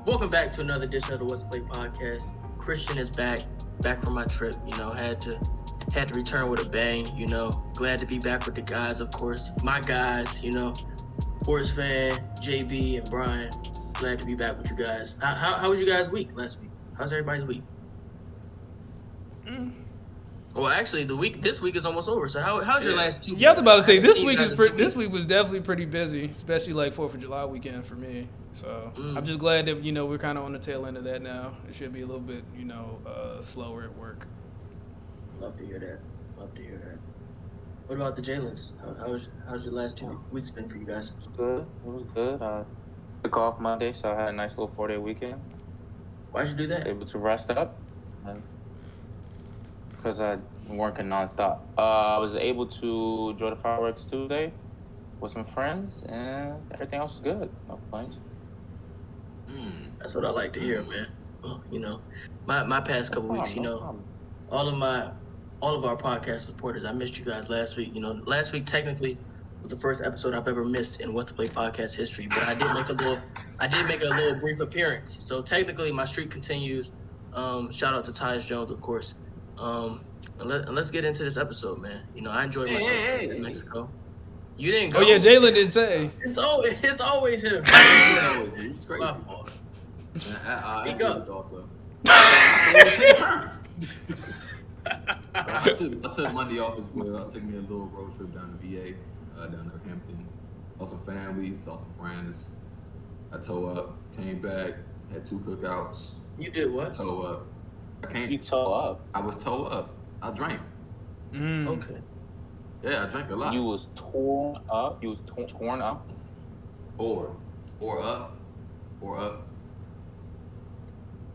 Welcome back to another edition of the What's Play podcast. Christian is back from my trip. Had to return with a bang. Glad to be back with the guys, of course. My guys, SportsFan, JB, and Brian. Glad to be back with you guys. How was you guys' week last week? How's everybody's week? Well, actually, this week is almost over. So how's your last 2 weeks? Yeah, I was about to say this week was definitely pretty busy, especially like 4th of July weekend for me. So I'm just glad that we're kind of on the tail end of that now. It should be a little bit slower at work. Love to hear that. What about the Jalen's? How's your last 2 weeks been for you guys? It was good. I took off Monday, so I had a nice little 4-day weekend. Why'd you do that? Able to rest up. Because I've been working nonstop. I was able to enjoy the fireworks Tuesday with some friends, and everything else was good. No complaints. That's what I like to hear, man. Well, my past couple weeks, all of our podcast supporters, I missed you guys last week. Last week technically was the first episode I've ever missed in What's the Play podcast history, but I did make a little brief appearance. So technically my streak continues. Shout out to Tyus Jones, of course. And let's get into this episode, man. I enjoyed myself in Mexico. You didn't go. Oh yeah, Jalen didn't say. It's always him. He's great. My fault. Speak up. Also. I took Monday off as well. I took me a little road trip down to VA, down to Hampton. Saw some family, saw some friends. I toe up, came back, had 2 cookouts. You did what? Toe up. You toe up? I was toe up. I drank. Okay. Yeah, I drank a lot. You was torn up? You was torn up? Or up.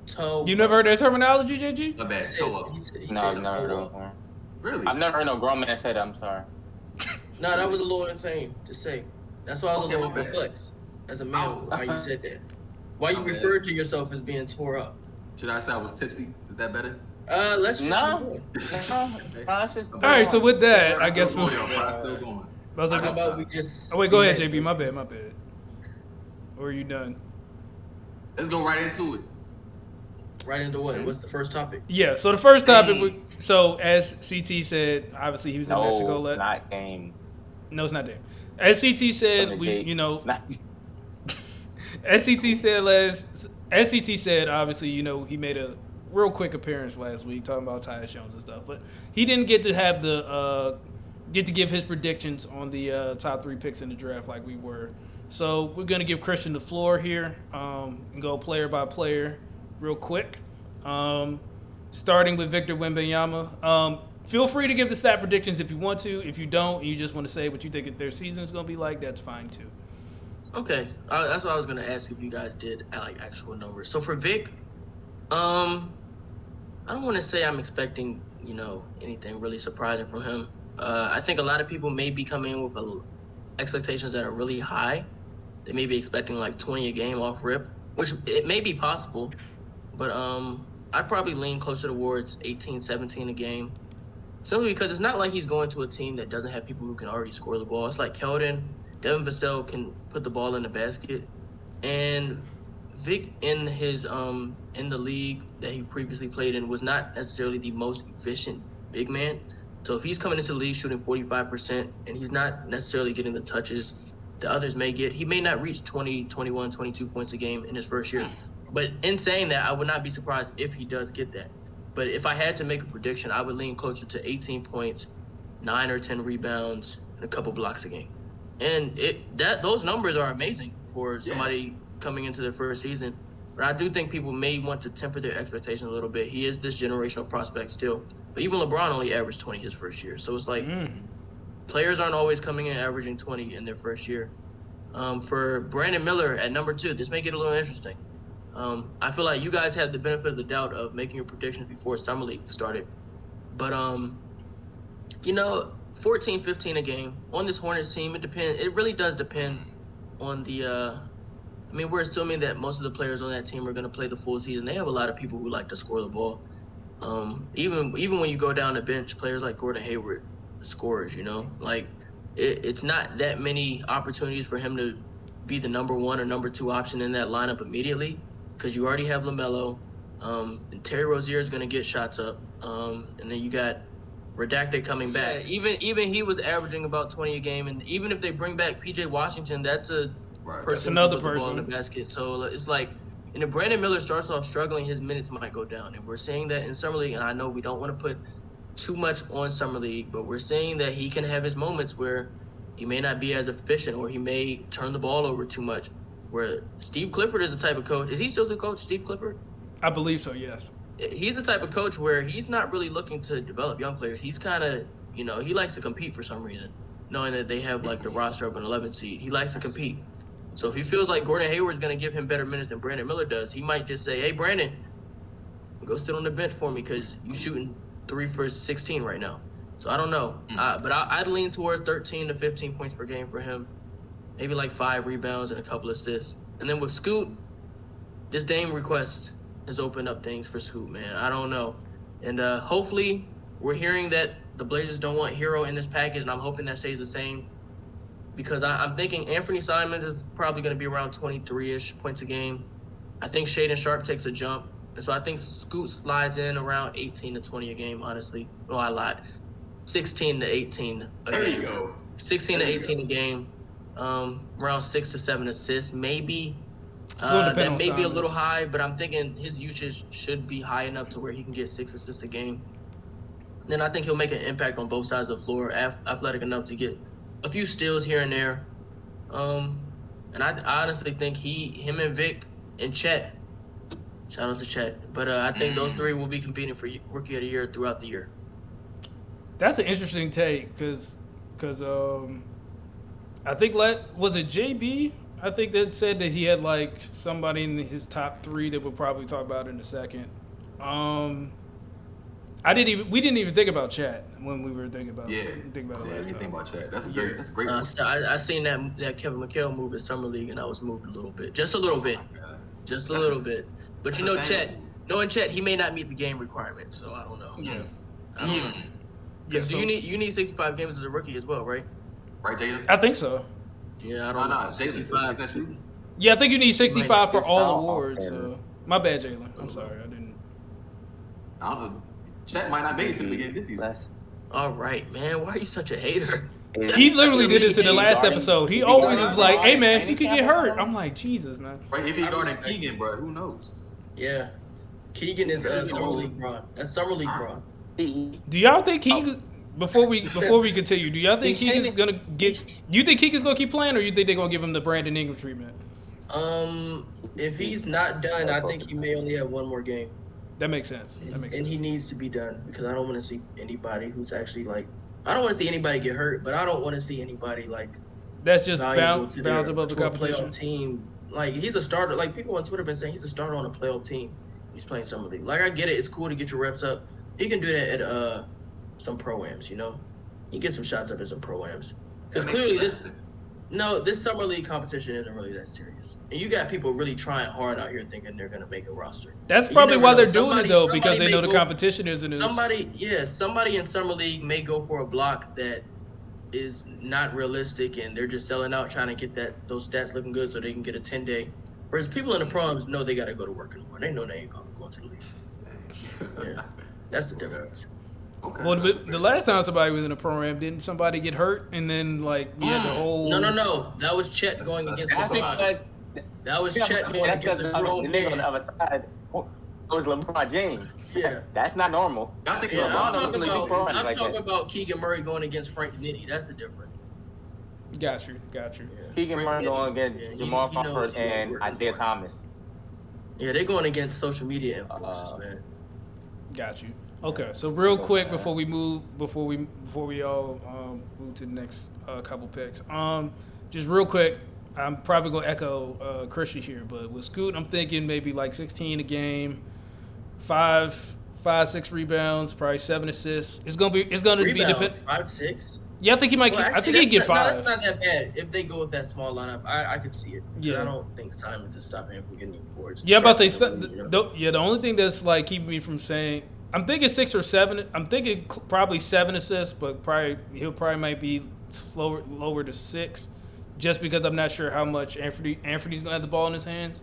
Toe. You never heard that terminology, JG? A bad toe up. No, I've never heard of it. Really? I've never heard no grown man say that. I'm sorry. No, that was a little insane to say. That's why I was a little perplexed as a man why you said that. Why you referred to yourself as being tore up. Should I say I was tipsy? Is that better? Let's just No, move just All right, so with that, I guess we'll. Still going. on. How about we just... Oh wait, go ahead, JB. My bad. Or are you done? Let's go right into it. Right into what? What's the first topic? Yeah. So the first topic. So as CT said, obviously he was in Mexico. No, it's not game. No, it's not game. As CT said, It's not. As CT said, obviously, he made a real quick appearance last week talking about Tyus Jones and stuff, but he didn't get to have get to give his predictions on the top 3 picks in the draft like we were. So we're gonna give Christian the floor here and go player by player real quick. Starting with Victor Wembanyama. Feel free to give the stat predictions if you want to. If you don't, and you just want to say what you think their season is gonna be like, that's fine too. Okay, that's what I was gonna ask if you guys did actual numbers. So for Vic, I don't want to say I'm expecting anything really surprising from him. I think a lot of people may be coming in with expectations that are really high. They may be expecting like 20 a game off rip, which it may be possible, but I'd probably lean closer towards 18, 17 a game. Simply because it's not like he's going to a team that doesn't have people who can already score the ball. It's like Keldon. Devin Vassell can put the ball in the basket, and Vic in his in the league that he previously played in was not necessarily the most efficient big man. So if he's coming into the league shooting 45% and he's not necessarily getting the touches the others may get, he may not reach 20, 21, 22 points a game in his first year. But in saying that, I would not be surprised if he does get that. But if I had to make a prediction, I would lean closer to 18 points, 9 or 10 rebounds, and a couple blocks a game. And those numbers are amazing for somebody coming into their first season. But I do think people may want to temper their expectations a little bit. He is this generational prospect still. But even LeBron only averaged 20 his first year. So it's like players aren't always coming in averaging 20 in their first year. For Brandon Miller at number 2, this may get a little interesting. I feel like you guys had the benefit of the doubt of making your predictions before Summer League started. But, 14, 15 a game on this Hornets team, it really does depend on the we're assuming that most of the players on that team are going to play the full season. They have a lot of people who like to score the ball. Even when you go down the bench, players like Gordon Hayward, scorers, it's not that many opportunities for him to be the number 1 or number 2 option in that lineup immediately, because you already have LaMelo. And Terry Rozier is going to get shots up. And then you got Redacted coming back. Even he was averaging about 20 a game. And even if they bring back P.J. Washington, that's a person another who put the ball in person the basket. So it's like, and if Brandon Miller starts off struggling, his minutes might go down. And we're seeing that in Summer League. And I know we don't want to put too much on Summer League, but we're seeing that he can have his moments where he may not be as efficient or he may turn the ball over too much. Where Steve Clifford is the type of coach. Is he still the coach, Steve Clifford? I believe so, yes. He's the type of coach where he's not really looking to develop young players. He's kind of, he likes to compete for some reason, knowing that they have like the roster of an 11 seed. He likes to compete. So if he feels like Gordon Hayward's going to give him better minutes than Brandon Miller does, he might just say, hey, Brandon, go sit on the bench for me because you're shooting 3 for 16 right now. So I don't know. But I'd lean towards 13 to 15 points per game for him. Maybe like 5 rebounds and a couple assists. And then with Scoot, this Dame request has opened up things for Scoot, man. I don't know. And hopefully we're hearing that the Blazers don't want Hero in this package, and I'm hoping that stays the same because I'm thinking Anthony Simons is probably going to be around 23-ish points a game. I think Shaedon Sharp takes a jump. And so I think Scoot slides in around 18 to 20 a game, honestly. No, I lied. 16 to 18 a game. There you go. 16 to 18 a game. Around 6 to 7 assists, maybe. That may be a little high, but I'm thinking his usage should be high enough to where he can get 6 assists a game. Then I think he'll make an impact on both sides of the floor, athletic enough to get a few steals here and there. And I honestly think him and Vic and Chet, shout out to Chet, but I think those 3 will be competing for Rookie of the Year throughout the year. That's an interesting take because I think was it JB? I think that said that he had like somebody in his top 3 that we'll probably talk about in a second. We didn't even think about Chat when we were thinking about it last time. Think about Chat. That's a great one. So I seen that Kevin McHale move in Summer League, and I was moving a little bit, just a little bit. But knowing Chet, he may not meet the game requirement, so I don't know. Yeah. I don't know. Because you need 65 games as a rookie as well, right? Right, Jalen? I think so. Yeah, I don't know. 65. Is that true? Yeah, I think you need 65 for all awards. My bad, Jalen. I'm sorry, I didn't. I don't know. Chet might not make it to the beginning of this season. All right, man. Why are you such a hater? He literally did this in the last episode. He always is like, hey, man, you could get hurt. I'm like, Jesus, man. Right, if he guarding Keegan, bro, who knows? Yeah. Keegan is Summer League Braun. That's Summer League Braun. Do y'all think before we continue, do y'all think Keegan's gonna get? Do you think Keegan's gonna keep playing, or you think they're gonna give him the Brandon Ingram treatment? If he's not done, I think he may only have one more game. That makes sense. And he needs to be done because I don't want to see anybody who's actually like. I don't want to see anybody get hurt, but I don't want to see anybody like. That's just bounce above the competition. Playoff team. Like he's a starter. Like people on Twitter have been saying he's a starter on a playoff team. He's playing Summer League. Like I get it. It's cool to get your reps up. He can do that at some pro-ams, you know? He gets some shots up at some pro-ams. Because clearly this Summer League competition isn't really that serious. And you got people really trying hard out here thinking they're going to make a roster. That's probably why they're doing it, though, because they know the competition isn't as... Somebody in Summer League may go for a block that is not realistic, and they're just selling out trying to get those stats looking good so they can get a 10-day. Whereas people in the pro-ams know they got to go to work in the morning. They know they ain't going to the league. Yeah. That's the difference. Okay. Well, the last time somebody was in a program, didn't somebody get hurt and then like we had the whole? No. That was Chet going against LeBron. That was Chet going against the nigga on the other side was LeBron James. Yeah, that's not normal. I'm talking about Keegan Murray going against Frank Nitti. That's the difference. Got you. Yeah. Keegan Murray going against Jamal Crawford and Isaiah Thomas. Yeah, they're going against social media influencers, man. Got you. Okay, so real quick before we all move to the next couple picks. Just real quick, I'm probably gonna echo Christian here, but with Scoot, I'm thinking maybe like 16 a game, 6 rebounds, probably 7 assists. It's gonna be rebounds, 5, 6. Yeah, I think he might. I think he can get 5. No, that's not that bad. If they go with that small lineup, I could see it. Yeah, I don't think Simons is stopping him from getting boards. Yeah, I'm about to say. The only thing that's like keeping me from saying, I'm thinking 6 or 7. I'm thinking probably 7 assists, but he'll probably might be lower to 6, just because I'm not sure how much Anthony's gonna have the ball in his hands.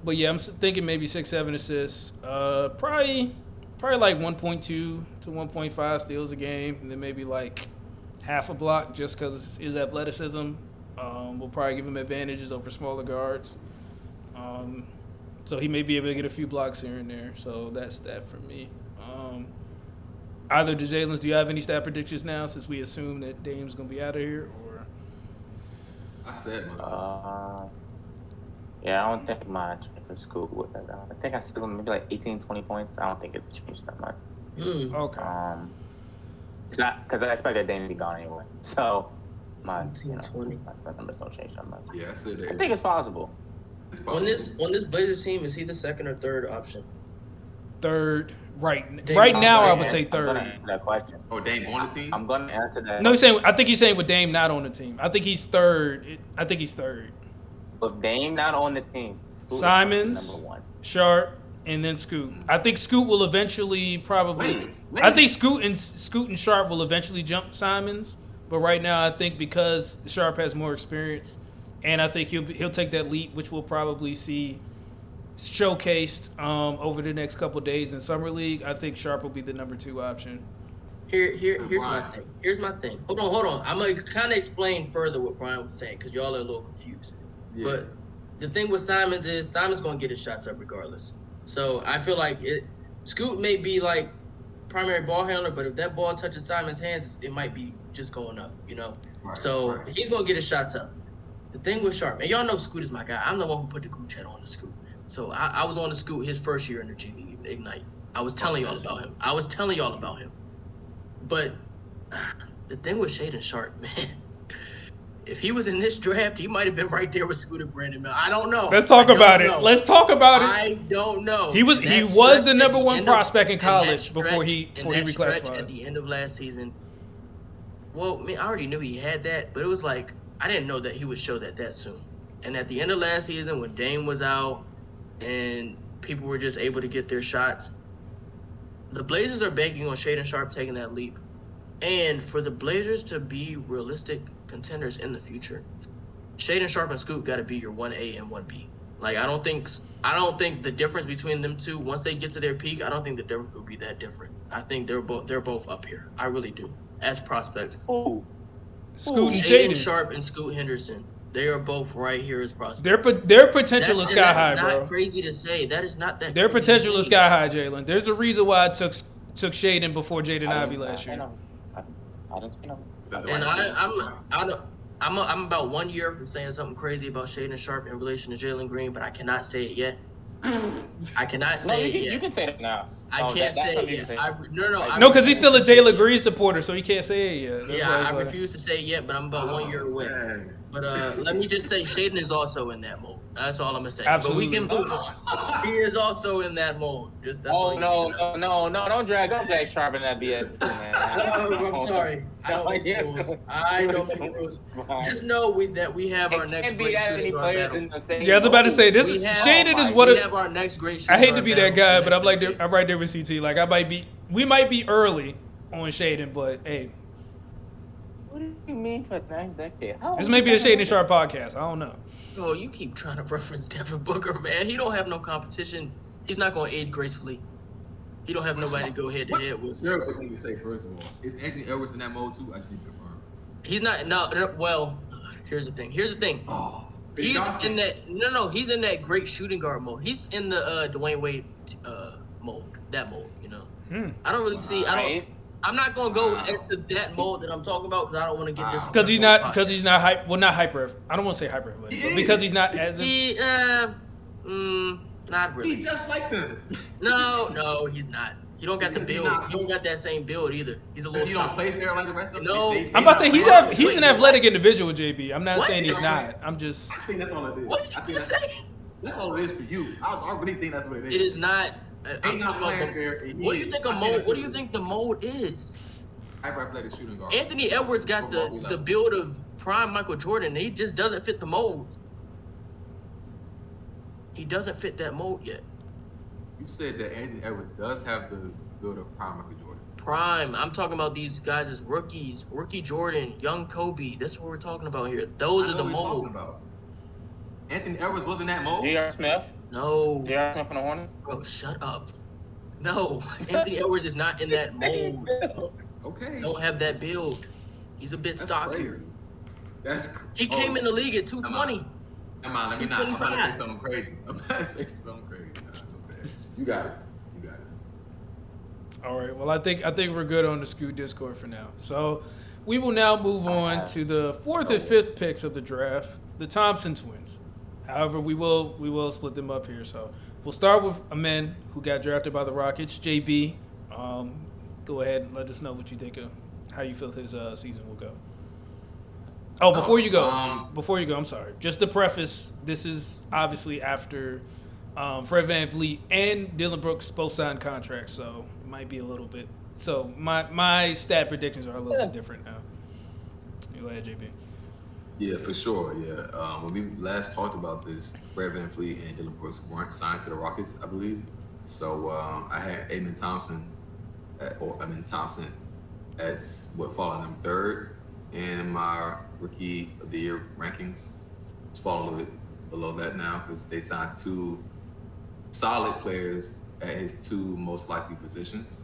But yeah, I'm thinking maybe 6-7 assists. Probably like 1.2 to 1.5 steals a game, and then maybe like half a block just because his athleticism will probably give him advantages over smaller guards. So he may be able to get a few blocks here and there. So that's that for me. Either the Jalen's, do you have any stat predictions now since we assume that Dame's going to be out of here? Or I said, yeah, I don't think my for school would. I think I said maybe like 18, 20 points. I don't think it changed that much. Okay. Because I expect that Dame to be gone anyway. So my 18, 20. my numbers don't change that much. yeah, I said that. I think it's possible. It's possible. On this Blazers team, is he the second or third option? Third. Right Dame, now, I would I'm say gonna third. answer that question. Oh, Dame on the team? I'm going to answer that. No, I think he's saying with Dame not on the team. I think he's third. With Dame not on the team, Scoot is Simons, number one. Sharp, and then Scoot. I think Scoot will eventually probably. I think Scoot and Sharp will eventually jump Simons. But right now, I think because Sharp has more experience, and I think he'll take that leap, which we'll probably see showcased over the next couple of days in Summer League. I think Sharp will be the number 2 option. Here's my thing. Here's my thing. Hold on. I'm gonna kind of explain further what Brian was saying because y'all are a little confused. Yeah. But the thing with Simons is Simons gonna get his shots up regardless. So I feel like Scoot may be like primary ball handler, but if that ball touches Simons' hands, it might be just going up, you know. Right, so right. he's gonna get his shots up. The thing with Sharp, and y'all know Scoot is my guy. I'm the one who put the group chat on the Scoot. So I was on the Scoot his first year in the G League Ignite. I was telling y'all about him. But the thing with Shaedon Sharp, man, if he was in this draft, he might have been right there with Scoot and Brandon Miller. I don't know. Let's talk about it. I don't know. He was the number 1 prospect in college before he reclassified. At the end of last season, well, I mean, I already knew he had that, but it was like I didn't know that he would show that soon. And at the end of last season, when Dame was out and people were just able to get their shots, the Blazers are banking on Shaedon Sharp taking that leap. And for the Blazers to be realistic contenders in the future, Shaedon Sharp and Scoot got to be your 1A and 1B. Like I don't think the difference between them two, once they get to their peak, I don't think the difference will be that different. I think they're both up here. I really do. As prospects. Ooh. Scoot and Shaedon Sharp and Scoot Henderson. They are both right here as prospects. Their potential is sky high, bro. That's not crazy to say. That is not that. Their potential is sky high, Jalen. There's a reason why I took Shaedon before Jaden Ivey last year. I didn't say no. And I'm about 1 year from saying something crazy about Shaedon Sharp in relation to Jalen Green, but I cannot say it yet. I cannot say it yet. You can say it now. I can't say it yet. No, because he's still a Jalen Green supporter, so he can't say it yet. That's I refuse to say it yet, but I'm about 1 year away. Man. But let me just say, Shaedon is also in that mold. That's all I'm gonna say. Absolutely. But we can move on. He is also in that mold. No, don't drag Sharp in that BS too, man. I'm sorry. I don't make the rules. I don't make the rules. Just know that we have our next great shooting guard battle. Yeah, I was about to say this. Shaedon is what we have our next great shooting I hate guard to be that battle guy, but next I'm right there with CT. Like we might be early on Shaedon, but hey, What do you mean for the next decade? this may be a Shaedon Sharp podcast. I don't know. Oh, you keep trying to reference Devin Booker, man. He don't have no competition. He's not going to age gracefully. He don't have nobody to go head to head with. Sure, what thing to say first of all. Is Anthony Edwards in that mode too? I just need to confirm. He's not. No. Well, here's the thing. Oh, He's in that. No. He's in that great shooting guard mode. He's in the Dwayne Wade mode. That mode, you know. I don't really see. I'm not gonna go into that mode that I'm talking about because I don't want to get this. Because he's not hype. Well, not hyper. I don't want to say hyper, but because he's not as. Not really. He's just like them. No, he's not. He don't got the build. He don't got that same build either. He's a little. He don't play fair like the rest of them. No, I'm about to say he's an athletic individual, JB. I'm not saying he's not. I'm just. I think that's all it is. What did you say? That's all it is for you. I really think that's what it is. It is not. I'm not talking about playing fair. what do you think a mode? What do you think the mode is? Hyper-athletic shooting guard. Anthony Edwards got the build of prime Michael Jordan. He just doesn't fit the mold. He doesn't fit that mold yet. You said that Anthony Edwards does have the build of prime Michael Jordan. Prime. I'm talking about these guys as rookies. Rookie Jordan, young Kobe. That's what we're talking about here. Those are the mold. Anthony Edwards wasn't that mold? J.R. Smith? No. J.R. Smith on the Hornets? Bro, shut up. No. Anthony Edwards is not in that mold. Okay. Don't have that build. He's a bit stockier. He Oh, came in the league at 220. Come on, let me not. I'm about to say something crazy. Okay. You got it. All right. Well, I think we're good on the Scoot Discord for now. So we will now move on to the 4th and 5th picks of the draft, the Thompson twins. However, we will split them up here. So we'll start with Amen, who got drafted by the Rockets. JB, go ahead and let us know what you think of how you feel his season will go. Oh, before you go, I'm sorry. Just to preface, this is obviously after Fred VanVleet and Dylan Brooks both signed contracts, so it might be a little bit. So my stat predictions are a little bit different now. Go ahead, JB. Yeah, for sure. Yeah. When we last talked about this, Fred VanVleet and Dylan Brooks weren't signed to the Rockets, I believe. So I had Amen Thompson as falling them 3rd in my rookie of the year rankings. It's falling a little bit below that now because they signed 2 solid players at his 2 most likely positions.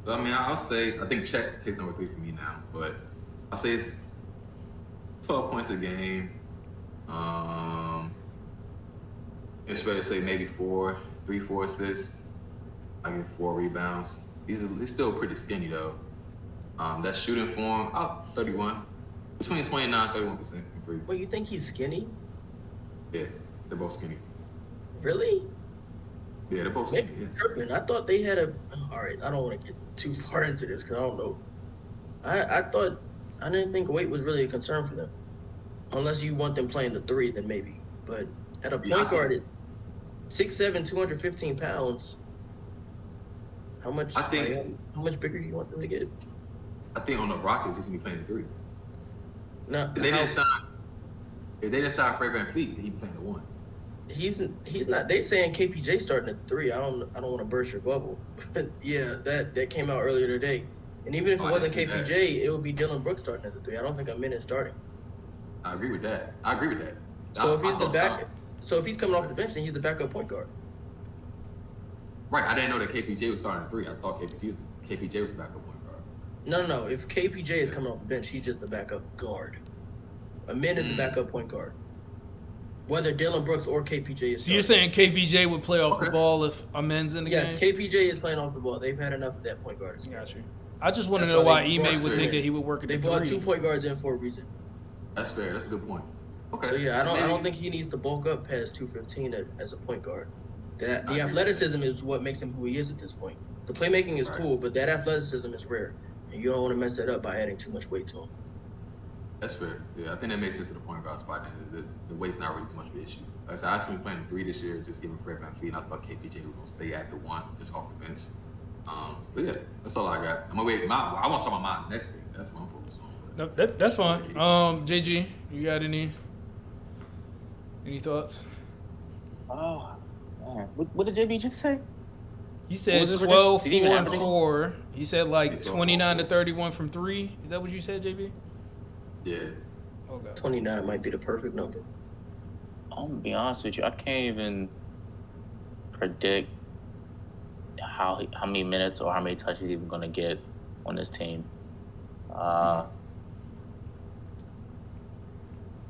But I mean, I'll say, I think Chet takes number 3 for me now, but I'll say it's 12 points a game. It's fair to say maybe 4 assists. I get 4 rebounds. He's still pretty skinny though. That shooting form, 31, between 29 and 31% from 3. Wait, you think he's skinny? Yeah, they're both skinny. Really? Yeah, they're both skinny. Yeah. Tripping. I thought they had all right, I don't want to get too far into this because I don't know. I didn't think weight was really a concern for them. Unless you want them playing the 3, then maybe. But at a point guard at 6'7", 215 pounds, how much bigger do you want them to get? I think on the Rockets, he's going to be playing the 3. No, If they didn't sign Fred VanVleet, he'd be playing the 1. He's not. They saying KPJ starting at 3. I don't want to burst your bubble, but yeah, that came out earlier today. And even if it wasn't KPJ, it would be Dylan Brooks starting at the 3. I don't think Amen is starting. I agree with that. So if he's coming off the bench, then he's the backup point guard. Right. I didn't know that KPJ was starting at 3. I thought KPJ was the backup point guard. No. If KPJ is coming off the bench, he's just the backup guard. Amen is the backup point guard. Whether Dylan Brooks or KPJ is. So you're saying KPJ would play off the ball if Amen's in the game? Yes, KPJ is playing off the ball. They've had enough of that point guard. Got you. I just want to know why Ime would think that he would work at the 3. They brought 2 point guards in for a reason. That's fair. That's a good point. Okay. So yeah, I don't think he needs to bulk up past 215 as a point guard. The athleticism is what makes him who he is at this point. The playmaking is cool, but that athleticism is rare, and you don't want to mess that up by adding too much weight to him. That's fair. Yeah, I think that makes sense to the point guard spot. The weight's not really too much of an issue. Like I said, I was playing 3 this year, just giving Fred VanVleet, and I thought KPJ was going to stay at the 1, just off the bench. But yeah, that's all I got. I want to talk about my next pick. That's what I'm focused on. No, that's fine. JG, you got any thoughts? Oh, man. What did JB just say? He said 12, 4, and 4. He said like 29 to 31 from 3. Is that what you said, JB? Yeah. Okay. 29 might be the perfect number. I'm gonna be honest with you. I can't even predict how many minutes or how many touches he's even gonna get on this team.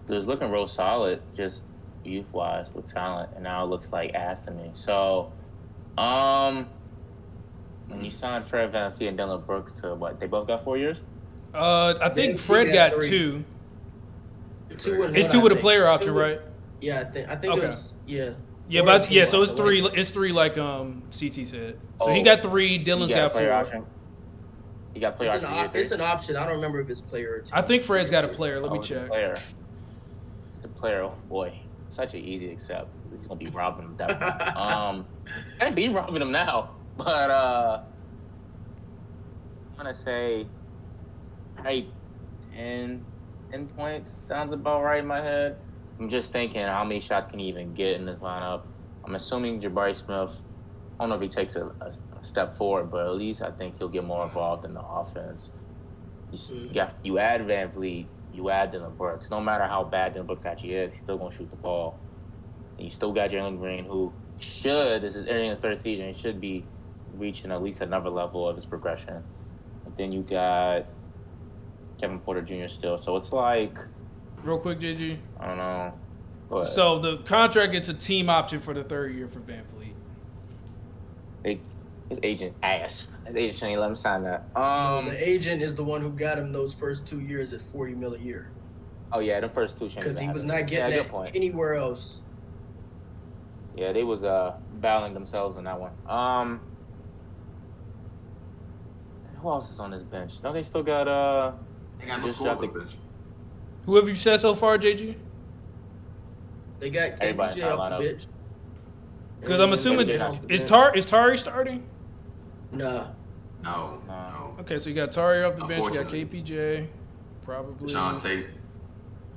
It's looking real solid, just youth-wise with talent, and now it looks like ass to me. So, when you signed Fred VanVleet and Dylan Brooks to what? They both got 4 years. I think Fred got 2. 2 and it's 2 with a player option, right? Yeah, I think okay. It was, yeah. Yeah, but yeah, so it's 3. It's 3, like CT said. So he got 3. Dylan's got 4. Option. He got player option. It's an option. I don't remember if it's player or team. I think Fred's got a player. Let me check. It's a player. Oh boy, such an easy accept. He's gonna be robbing him. That can't be robbing him now. But I'm gonna say, hey, 10 points sounds about right in my head. I'm just thinking, how many shots can he even get in this lineup? I'm assuming Jabari Smith, I don't know if he takes a step forward, but at least I think he'll get more involved in the offense. You add VanVleet, you add Dylan Brooks. No matter how bad Dylan Brooks actually is, he's still going to shoot the ball. And you still got Jalen Green, who this is entering his third season, should be reaching at least another level of his progression. But then you got Kevin Porter Jr. still. So it's like... Real quick, JG. I don't know. Go ahead. So the contract gets a team option for the third year for Van Fleet. His agent ass. His agent shouldn't even let him sign that. The agent is the one who got him those first 2 years at $40 million a year. Oh yeah, the first two. Because he was not getting that anywhere else. Yeah, they was battling themselves on that one. Who else is on this bench? No, they still got They got no score on the bench. Who have you said so far, JG? They got KPJ off the bench. Because I'm assuming is Tari starting? Nah. No. Okay, so you got Tari off the bench. You got KPJ, probably. Sean Tate.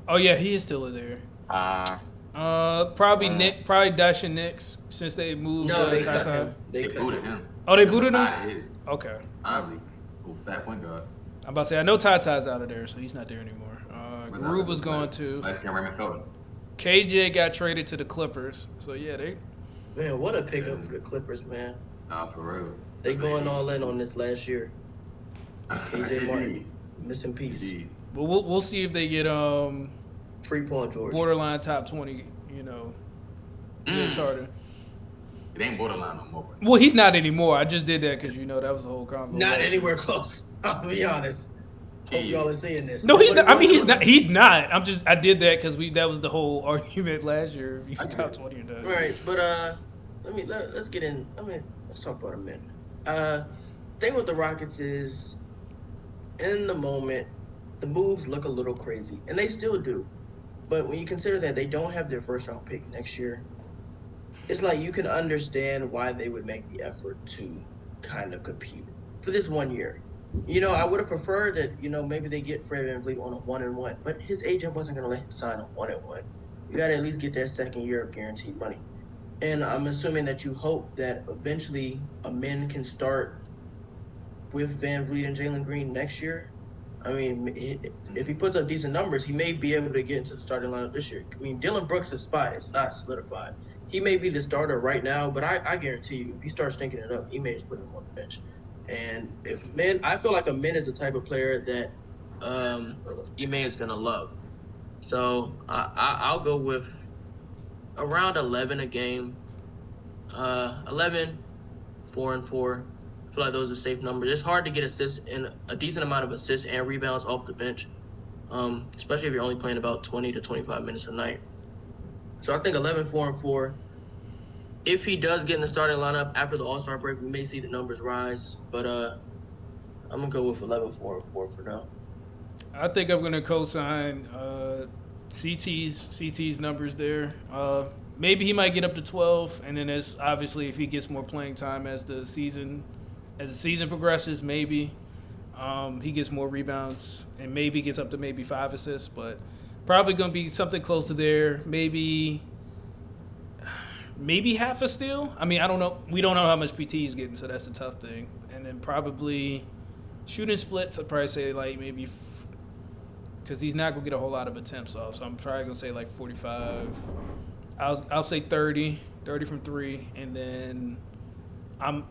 Oh yeah, he is still in there. Probably Nick, probably Dash and Knicks since they moved. No, they cut cut him. They booted him. Oh, they booted him. Okay. Probably. Fat point guard. I'm about to say I know Ty's out of there, so he's not there anymore. Garuba's going to. Let's get Raymond Felton. KJ got traded to the Clippers, so yeah, they. Man, what a pickup for the Clippers, man. Nah, for real. They going all in on this last year. KJ Martin, missing piece. But we'll see if they get free Paul George, borderline top 20. You know, James Harden. It ain't borderline no more. Well, he's not anymore. I just did that because that was the whole convo. Not anywhere close. I'll be honest. Hope y'all are seeing this. No, he's not. I mean, he's not. He's not. I did that because that was the whole argument last year. If you top 20 or not. All right, but let's get in. Let's talk about Amen. Thing with the Rockets is, in the moment, the moves look a little crazy, and they still do. But when you consider that they don't have their first round pick next year, it's like you can understand why they would make the effort to kind of compete for this 1 year. I would have preferred that, maybe they get Fred VanVleet on a 1-and-1, but his agent wasn't going to let him sign a 1-and-1. You got to at least get that second year of guaranteed money. And I'm assuming that you hope that eventually Amen can start with VanVleet and Jalen Green next year. I mean, if he puts up decent numbers, he may be able to get into the starting lineup this year. I mean, Dylan Brooks' spot is not solidified. He may be the starter right now, but I guarantee you, if he starts stinking it up, he may just put him on the bench. And I feel like Amen is the type of player that Ime is gonna love. So I'll go with around 11 a game. 11, 4-4. I feel like those are safe numbers. It's hard to get assists and a decent amount of assists and rebounds off the bench, especially if you're only playing about 20 to 25 minutes a night. So I think 11, 4-4. If he does get in the starting lineup after the All-Star break, we may see the numbers rise. But I'm going to go with 11, 4-4 for now. I think I'm going to co-sign CT's numbers there. Maybe he might get up to 12, and then as obviously if he gets more playing time as the season progresses, maybe he gets more rebounds and maybe gets up to maybe 5 assists, but probably going to be something close to there. Maybe half a steal. I mean, I don't know. We don't know how much PT he's getting, so that's the tough thing. And then probably shooting splits, I'd probably say like maybe because he's not going to get a whole lot of attempts off, so I'm probably going to say like 45. I'll say 30 from 3, and then I'm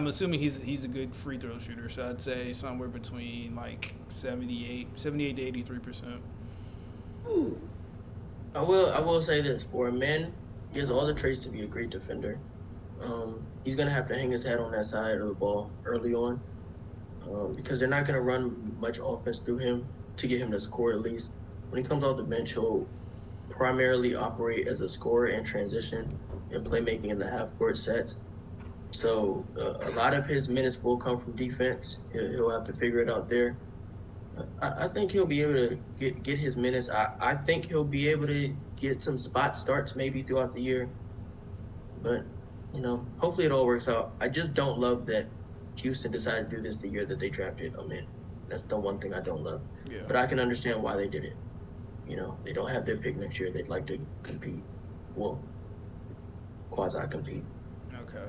assuming he's a good free throw shooter, so I'd say somewhere between like 78 to 83%. I will say this for Amen, he has all the traits to be a great defender. He's gonna have to hang his hat on that side of the ball early on because they're not gonna run much offense through him to get him to score at least. When he comes off the bench, he'll primarily operate as a scorer in transition and playmaking in the half-court sets. So a lot of his minutes will come from defense. He'll have to figure it out there. I think he'll be able to get his minutes. I think he'll be able to get some spot starts maybe throughout the year. But, hopefully it all works out. I just don't love that Houston decided to do this the year that they drafted Amen. That's the one thing I don't love. Yeah. But I can understand why they did it. They don't have their pick next year. They'd like to compete. Well, quasi-compete. Okay.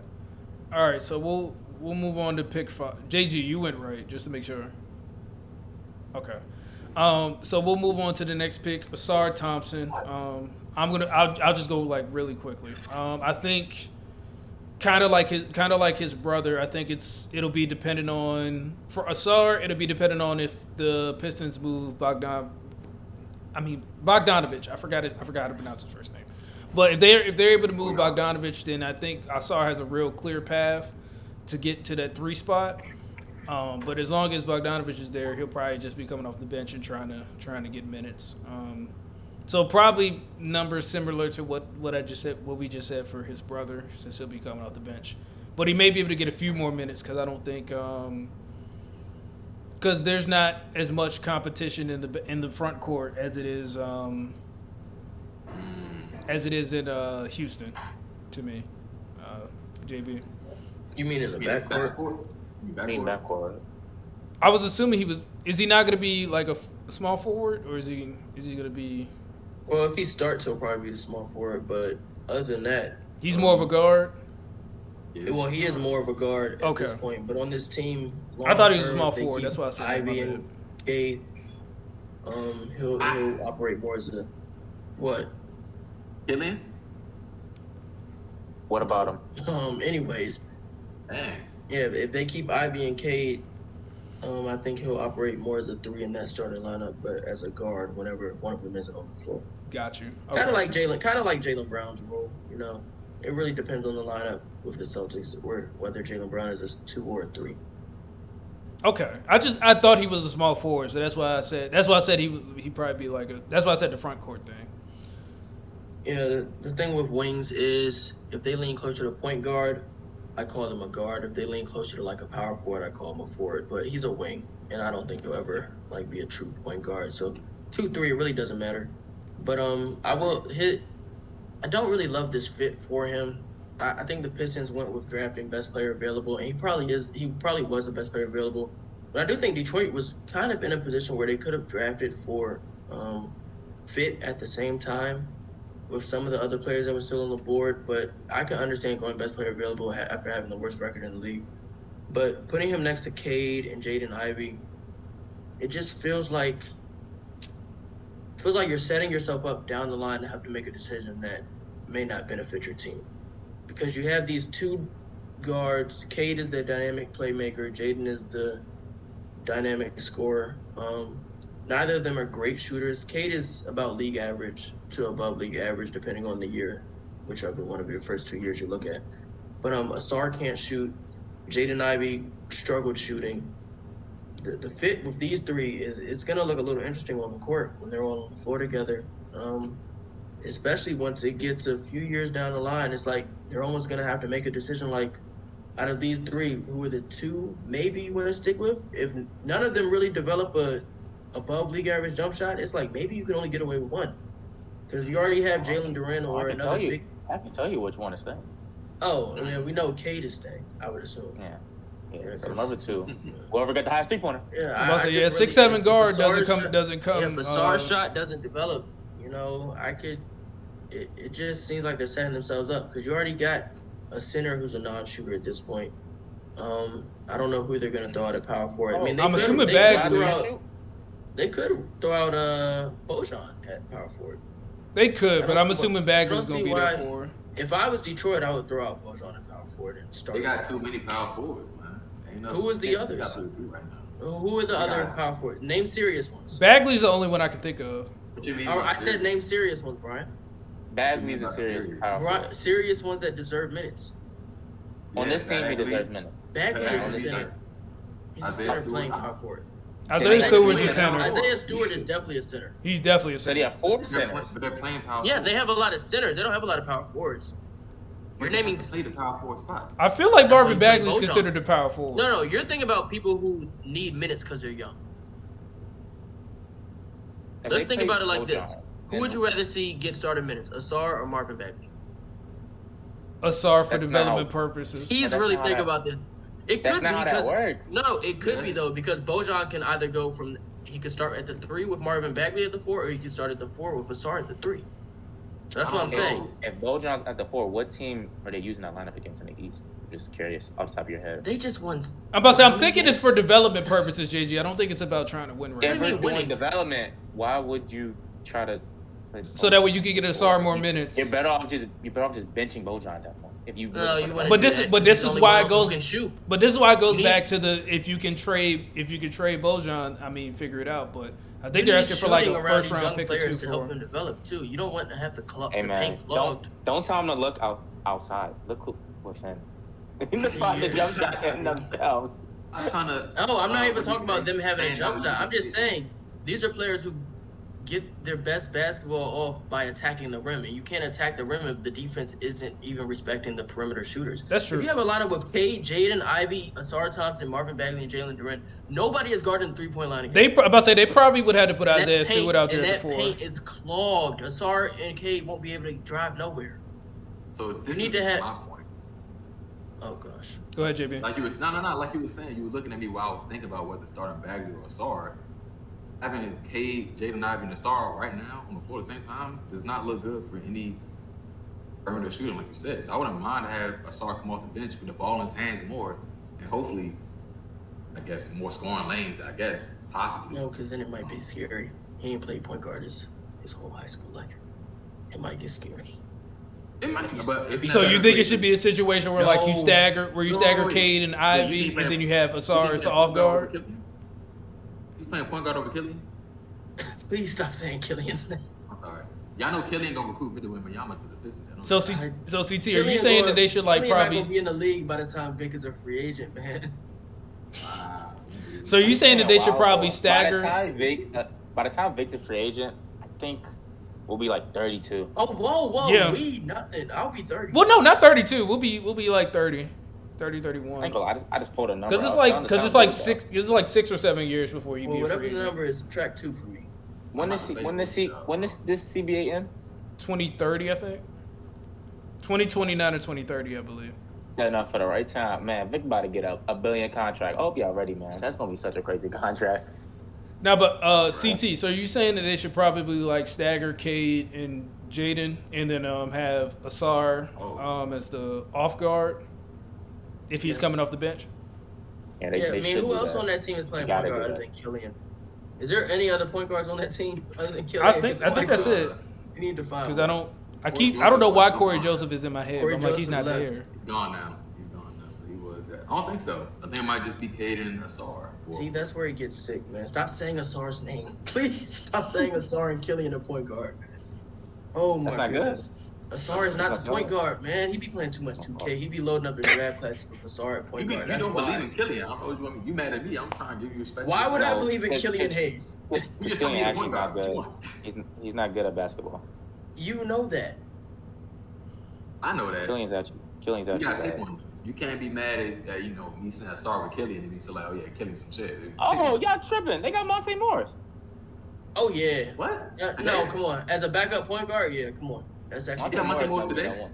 All right, so we'll move on to pick 5. JG, you went right, just to make sure. Okay. So we'll move on to the next pick, Ausar Thompson. I'll just go like really quickly. I think kind of like his brother. I think it'll be dependent on for Ausar. It'll be dependent on if the Pistons move Bogdanovich. I forgot how to pronounce his first name. But if they're able to move Bogdanovich, then I think Ausar has a real clear path to get to that 3 spot. But as long as Bogdanovich is there, he'll probably just be coming off the bench and trying to get minutes. So probably numbers similar to what we just said for his brother, since he'll be coming off the bench. But he may be able to get a few more minutes because I don't think because there's not as much competition in the front court as it is in Houston, to me. JB. You mean in the backcourt? Backcourt. I was assuming is he not going to be like a small forward, or is he going to be? Well, if he starts, he'll probably be the small forward. But other than that, he's more of a guard. Well, he is more of a guard at this point. But on this team, I thought he was a small forward. That's why I said Ivy and Cade. He'll operate more as a what? Jalen? What about him? Anyways. Dang. Yeah, if they keep Ivy and Cade, I think he'll operate more as a 3 in that starting lineup, but as a guard whenever one of them isn't on the floor. Got you. Okay. Kind of like Jalen Brown's role. You know, it really depends on the lineup with the Celtics, whether Jalen Brown is a 2 or a 3. Okay, I thought he was a small forward, so that's why I said he probably be like a. That's why I said the front court thing. Yeah, the thing with wings is if they lean closer to point guard, I call them a guard. If they lean closer to like a power forward, I call him a forward. But he's a wing, and I don't think he'll ever like be a true point guard. So 2-3, it really doesn't matter. But I don't really love this fit for him. I think the Pistons went with drafting best player available, and he probably was the best player available. But I do think Detroit was kind of in a position where they could have drafted for fit at the same time with some of the other players that were still on the board. But I can understand going best player available after having the worst record in the league. But putting him next to Cade and Jaden Ivey, it just feels like you're setting yourself up down the line to have to make a decision that may not benefit your team. Because you have these 2 guards. Cade is the dynamic playmaker. Jaden is the dynamic scorer. Neither of them are great shooters. Cade is about league average to above league average, depending on the year, whichever one of your first 2 years you look at. But Ausar can't shoot. Jaden Ivey struggled shooting. The fit with these 3 it's going to look a little interesting on the court when they're all on the floor together. Especially once it gets a few years down the line, it's like they're almost going to have to make a decision like, out of these 3, who are the 2 maybe you want to stick with? If none of them really develop a above league average jump shot, it's like maybe you can only get away with 1. Because you already have Jalen Duren or another big... I can tell you which one is staying. Oh, I mean, we know Cade is staying, I would assume. Yeah, so number 2. Whoever got the highest 3-pointer. Yeah, 6'7" guard doesn't come. If Ausar's shot doesn't develop, you know, it just seems like they're setting themselves up because you already got a center who's a non-shooter at this point. I don't know who they're going to throw out at power forward. I mean, I'm assuming Bagley. They could throw out Bojan at power forward. They could, but I'm assuming Bagley's going to be there for. If I was Detroit, I would throw out Bojan at power forward and start. They got too many power forwards, man. Who is the others? Right now. Who are the other power forwards? Name serious ones. Bagley's the only one I can think of. What you mean? I said name serious ones, Brian. Bagley's a serious power forward. Serious ones that deserve minutes. On this team, he deserves minutes. Bagley is a center. He's a center playing power forward. Isaiah Stewart's a center. Isaiah Stewart is definitely a center. He's definitely a center. So they have 4 centers. But they're playing power. Yeah, they have a lot of centers. They don't have a lot of power forwards. You're naming play the power forward spot. I feel like Marvin Bagley's considered a power forward. No, you're thinking about people who need minutes because they're young. Let's think about it like this. Who would you rather see get started minutes, Ausar or Marvin Bagley? Ausar for development purposes. He's really thinking about this. It could be because works. No, it could be though because Bojan can either go he could start at the 3 with Marvin Bagley at the 4, or he could start at the 4 with Ausar at the 3. So that's what I'm saying. If Bojan's at the 4, what team are they using that lineup against in the East? Just curious, off the top of your head. They just won. I'm about to say, I'm thinking it's for development purposes, JG. I don't think it's about trying to win right If now. we're doing development, why would you try to play So that way you can get Ausar more minutes. You're better off just benching Bojan at that point. If you But this is why it goes. Can shoot. But this is why it goes back to the if you can trade Bojan, I mean, figure it out. But I think they're asking for like a first round pick or two to help them develop too. You don't want to have the paint clogged. Don't tell them to look outside. Look within. The spot the jump shot in themselves. I'm not even talking about them having a jump shot. I'm just saying these are players who get their best basketball off by attacking the rim, and you can't attack the rim if the defense isn't even respecting the perimeter shooters. That's true. If you have a lineup with Cade, Jaden, Ivy, Ausar Thompson, Marvin Bagley, and Jalen Duren, nobody is guarding the 3-point line. They probably would have to put Isaiah Stewart out there and before. that paint is clogged. Ausar and Cade won't be able to drive nowhere. So this you need is to have. my point. Oh gosh. Go ahead, JB. Like you was like you were saying, you were looking at me while I was thinking about whether starting Bagley or Ausar. Having Cade, Jaden, Ivy, and Ausar right now on the floor at the same time does not look good for any perimeter shooting, like you said. So I wouldn't mind to have Ausar come off the bench with the ball in his hands more, and hopefully, I guess, more scoring lanes. I guess possibly. No, because then it might be scary. He ain't played point guard his whole high school life. It might get scary. It might, but so you think it should be a situation where you stagger Cade and Ivy, and then you have Ausar as the off guard? He's playing point guard over Killian? Please stop saying Killian's name. I'm sorry. Y'all know Killian gonna recruit Victor Wembanyama to the Pistons. So CT, are you saying that they should Killian probably not be in the league by the time Vic is a free agent, man? So you saying that they should probably stagger? By the time Vic's a free agent, I think we'll be like 32. Oh, whoa, yeah. Nothing. I'll be 30. Well, no, not 32. We'll be like 30, 31. I just pulled a number. Because it's like 6 or 7 years before you be a free agent. Whatever the number is, subtract 2 for me. When is this CBA in? 2030, I think. 2029 or 2030, I believe. Setting up for the right time, man. Vic about to get a $1 billion contract. I hope y'all ready, man. That's gonna be such a crazy contract. Now, but CT, so are you saying that they should probably stagger Cade and Jaden, and then have Ausar as the off guard if he's coming off the bench? Yeah, they should. Who else on that team is playing point guard other than Killian? Is there any other point guards on that team other than Killian? I think that's it. You need to find. Because I don't know why Corey Joseph is in my head. I'm like, he's not there. He's gone now. He was there. I don't think so. I think it might just be Cade and Ausar. See, that's where he gets sick, man. Stop saying Asar's name. Please stop saying Ausar and Killian a point guard. Oh my goodness. Ausar is not the point guard, man. He be playing too much 2K. He be loading up the draft class with Ausar at point guard. You don't believe in Killian. I don't know what you want me. You mad at me? I'm trying to give you respect. Why would I believe in Killian Hayes? Killian actually not good. He's not good at basketball. You know that. I know that. Killian's actually bad. You can't be mad at me saying Ausar with Killian and me say like, oh yeah, Killian some shit. Oh, y'all tripping? They got Monte Morris. Oh yeah. What? No, come on. As a backup point guard, yeah, come on. That's actually Monte Morris today.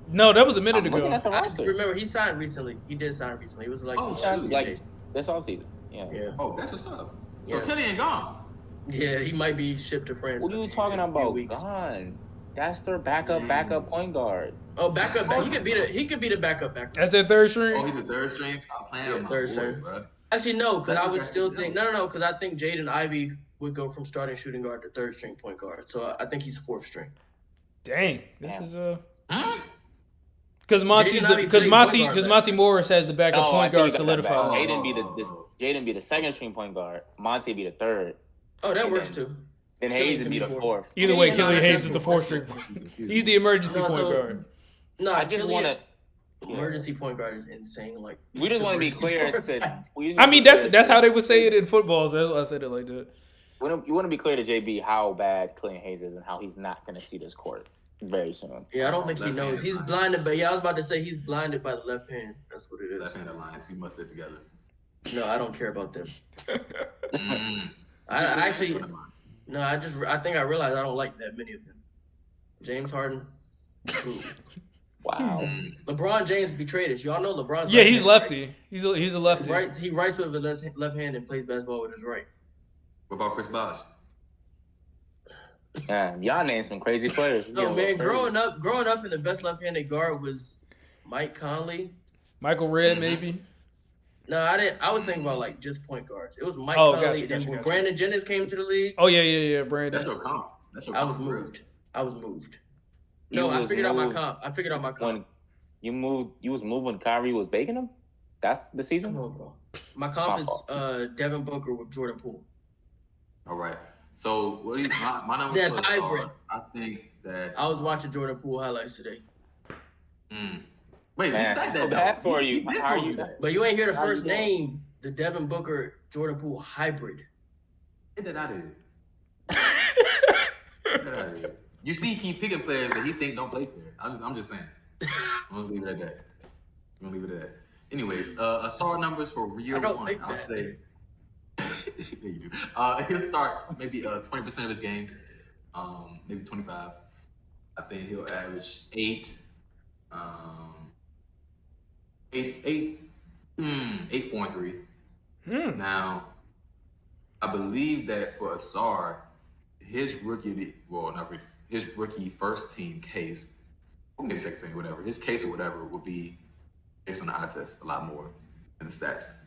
No, that was a minute ago. I remember he signed recently. He did sign recently. It was like this offseason. Yeah. Oh, that's what's up. So Killian gone. Yeah, he might be shipped to France. What are you talking about? Gone. That's their backup point guard. Oh, backup. He could be the backup. As their third string. Oh, he's the third string. Stop playing with third string, bro. Actually, no, because I would still think because I think Jaden Ivey would go from starting shooting guard to third string point guard. So I think he's fourth string. Dang, this is because Monty Morris has the backup point guard solidified. Jaden be the second string point guard. Monty be the third. Oh, that works too. Then Hayes would be the fourth. Either way, Killian Hayes is the fourth string. He's the emergency point guard. No, I just want to. Emergency point guard is insane. Like we just want to be clear. That's how they would say it in football. So that's why I said it like that. You want to be clear to JB how bad Killian Hayes is and how he's not going to see this court very soon. Yeah, I don't think he knows. He's blinded, but I was about to say he's blinded by the left hand. That's what it is. Left hand alliance. You must stay together. No, I don't care about them. I think I realized I don't like that many of them. James Harden. Ooh. Wow. LeBron James betrayed us. Y'all know LeBron's he's lefty. He's a lefty. He writes with his left hand and plays basketball with his right. What about Chris Bosh? Yeah, y'all named some crazy players. No, man, growing up in the best left-handed guard was Mike Conley. Michael Redd, maybe. No, I didn't. I was thinking about like just point guards. It was Mike Oh, Conley. gotcha, And when gotcha. Brandon Jennings came to the league, Oh yeah, Brandon. That's your comp. I was moved. You No, I was figured out my moved comp. When you was moved when Kyrie was baking him? That's the season? Come on, bro. My comp is Devin Booker with Jordan Poole. All right. So what do you? My number That for hybrid. I think that I was watching Jordan Poole highlights today. Wait, Man, we said I that feel though. bad for We you. did How are told you- that. But you ain't hear the How you first doing? name, the Devin Booker Jordan Poole hybrid. Get that out of here. Get that out of here. You see, he keep picking players that he think don't play fair. I'm just saying. I'm gonna leave it at that. I'm gonna leave it at that. Anyways, Ausar numbers for year I don't one. think I'll that. say. Yeah, you do. He'll start maybe 20% of his games, maybe 25. I think he'll average 8, 4 and 3. Now, I believe that for Ausar, his rookie first team case, or maybe second team, whatever, his case or whatever would be based on the eye test a lot more than the stats.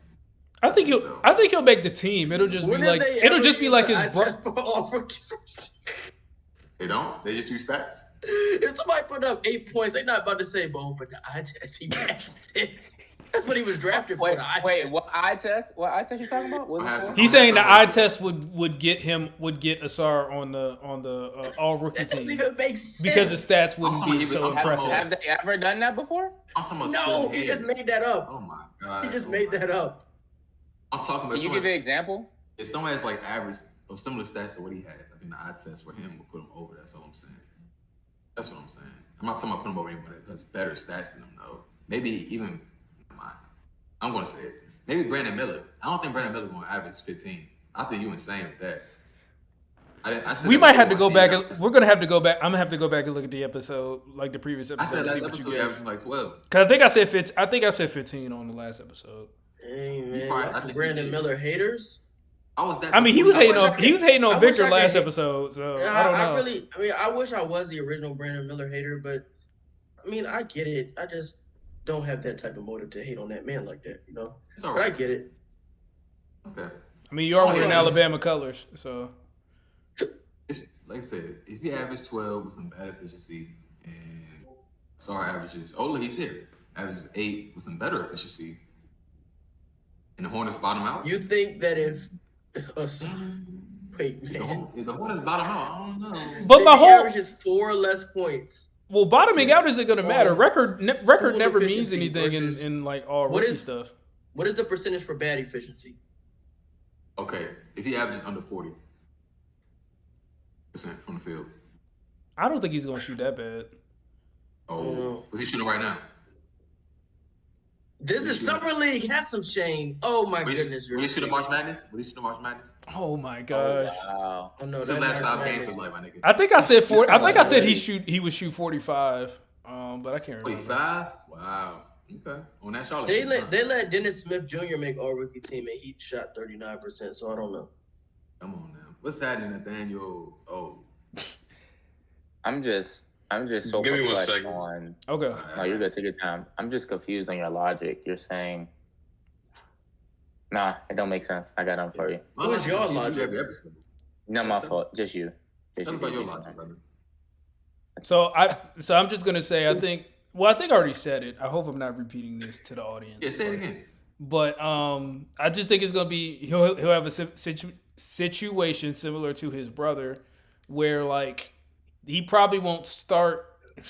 I think he'll make the team. It'll just When be have like they it'll ever just be used like the his eye bro. test for all rookies? They don't. They just use stats. If somebody put up 8 points, they're not about to say, "Bo, but the eye test he passes it." That's what he was drafted for. The eye test. What eye test? What eye test you talking about? What is it for? He's saying the eye test would get Ausar on the all rookie That doesn't team even make sense. because the stats wouldn't I'm be talking so about- I'm impressive. Have they ever done that before? I'm talking about No, splitting he just hairs. made that up. Oh my god. He just made that up. I'm talking about Can you give an example? if someone has like average or similar stats to what he has, I think the eye test for him will put him over. That's all I'm saying. That's what I'm saying. I'm not talking about putting him over anybody that has better stats than him though. Maybe even I'm gonna say it. Maybe Brandon Miller. I don't think Brandon Miller's gonna average 15. I think you insane with that. I said We that might before have to my go team back. got- We're gonna have to go back. I'm gonna have to go back and look at the episode, like the previous I episode. said to last see what you episode gave. averaging like 12. Cause I think I said 15 on the last episode. Hey You man, probably- y'all I some think Brandon he did. Miller haters. I was that. I mean, he before was hating wish I on could- he was hating I on wish Victor I last could- episode. So Yeah, I don't know. I wish I was the original Brandon Miller hater, but I mean, I get it. I just don't have that type of motive to hate on that man like that, you know. It's all But I right. get it. Okay. I mean, you are Oh, wearing yeah, Alabama colors, so It's like I said, if you average 12 with some bad efficiency, and Ausar averages, oh look, he's here, averages 8 with some better efficiency, and the Hornets bottom out. You think that if wait, If the Hornets bottom out, I don't know. but if my he whole averages 4 less points, bottoming out isn't gonna matter. Record Total never means deficiency anything versus- in like all what rookie is- stuff. what is the percentage for bad efficiency? Okay, if he averages under 40% from the field. I don't think he's gonna shoot that bad. Oh, was he shooting right now? This is Summer League. Have some shame. Oh my Would goodness, you're he shoot a sick. March Madness? Would he shoot a March Madness? Oh my gosh. Wow. Oh no, What's that the last March 5 games Madness- look like, my nigga? I think I said 40. I think I said Right. he would shoot 45. But I can't remember. 45? Wow. Okay. On that Charlotte. They team, let huh? they let Dennis Smith Jr. make all rookie team and he shot 39%. So I don't know. Come on now. What's happening, Nathaniel? Oh. I'm just so Give me 1 perplexed second. on. Okay. No, you're good. Take your time. I'm just confused on your logic. You're saying, nah, it don't make sense. I got them for you. What was your You logic? every episode. Not my fault. Just you. Tell me about your logic, brother. So I'm just gonna say I think I already said it. I hope I'm not repeating this to the audience. Yeah, say it again. But I just think it's gonna be he'll have a situation similar to his brother, where like he probably won't start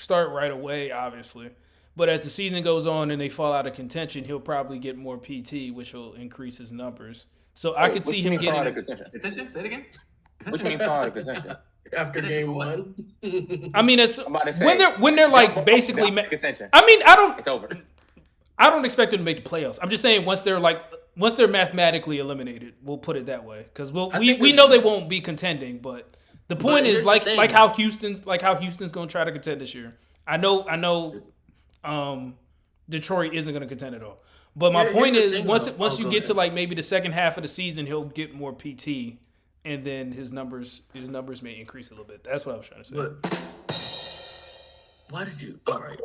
right away, obviously. But as the season goes on and they fall out of contention, he'll probably get more PT, which will increase his numbers. So I could see him fall out of getting. contention. Attention? Say it again. What you mean fall out of contention? After game 1. I mean, it's I'm about to say, when they're like basically. contention. I mean, It's over. I don't expect them to make the playoffs. I'm just saying once they're mathematically eliminated, we'll put it that way because we think know they won't be contending, but the point here's is the thing. like how Houston's going to try to contend this year. I know Detroit isn't going to contend at all. But my Here's point the is thing, once though. you Go get to ahead. like maybe the second half of the season, he'll get more PT and then his numbers may increase a little bit. That's what I was trying to say. But why did you? All right,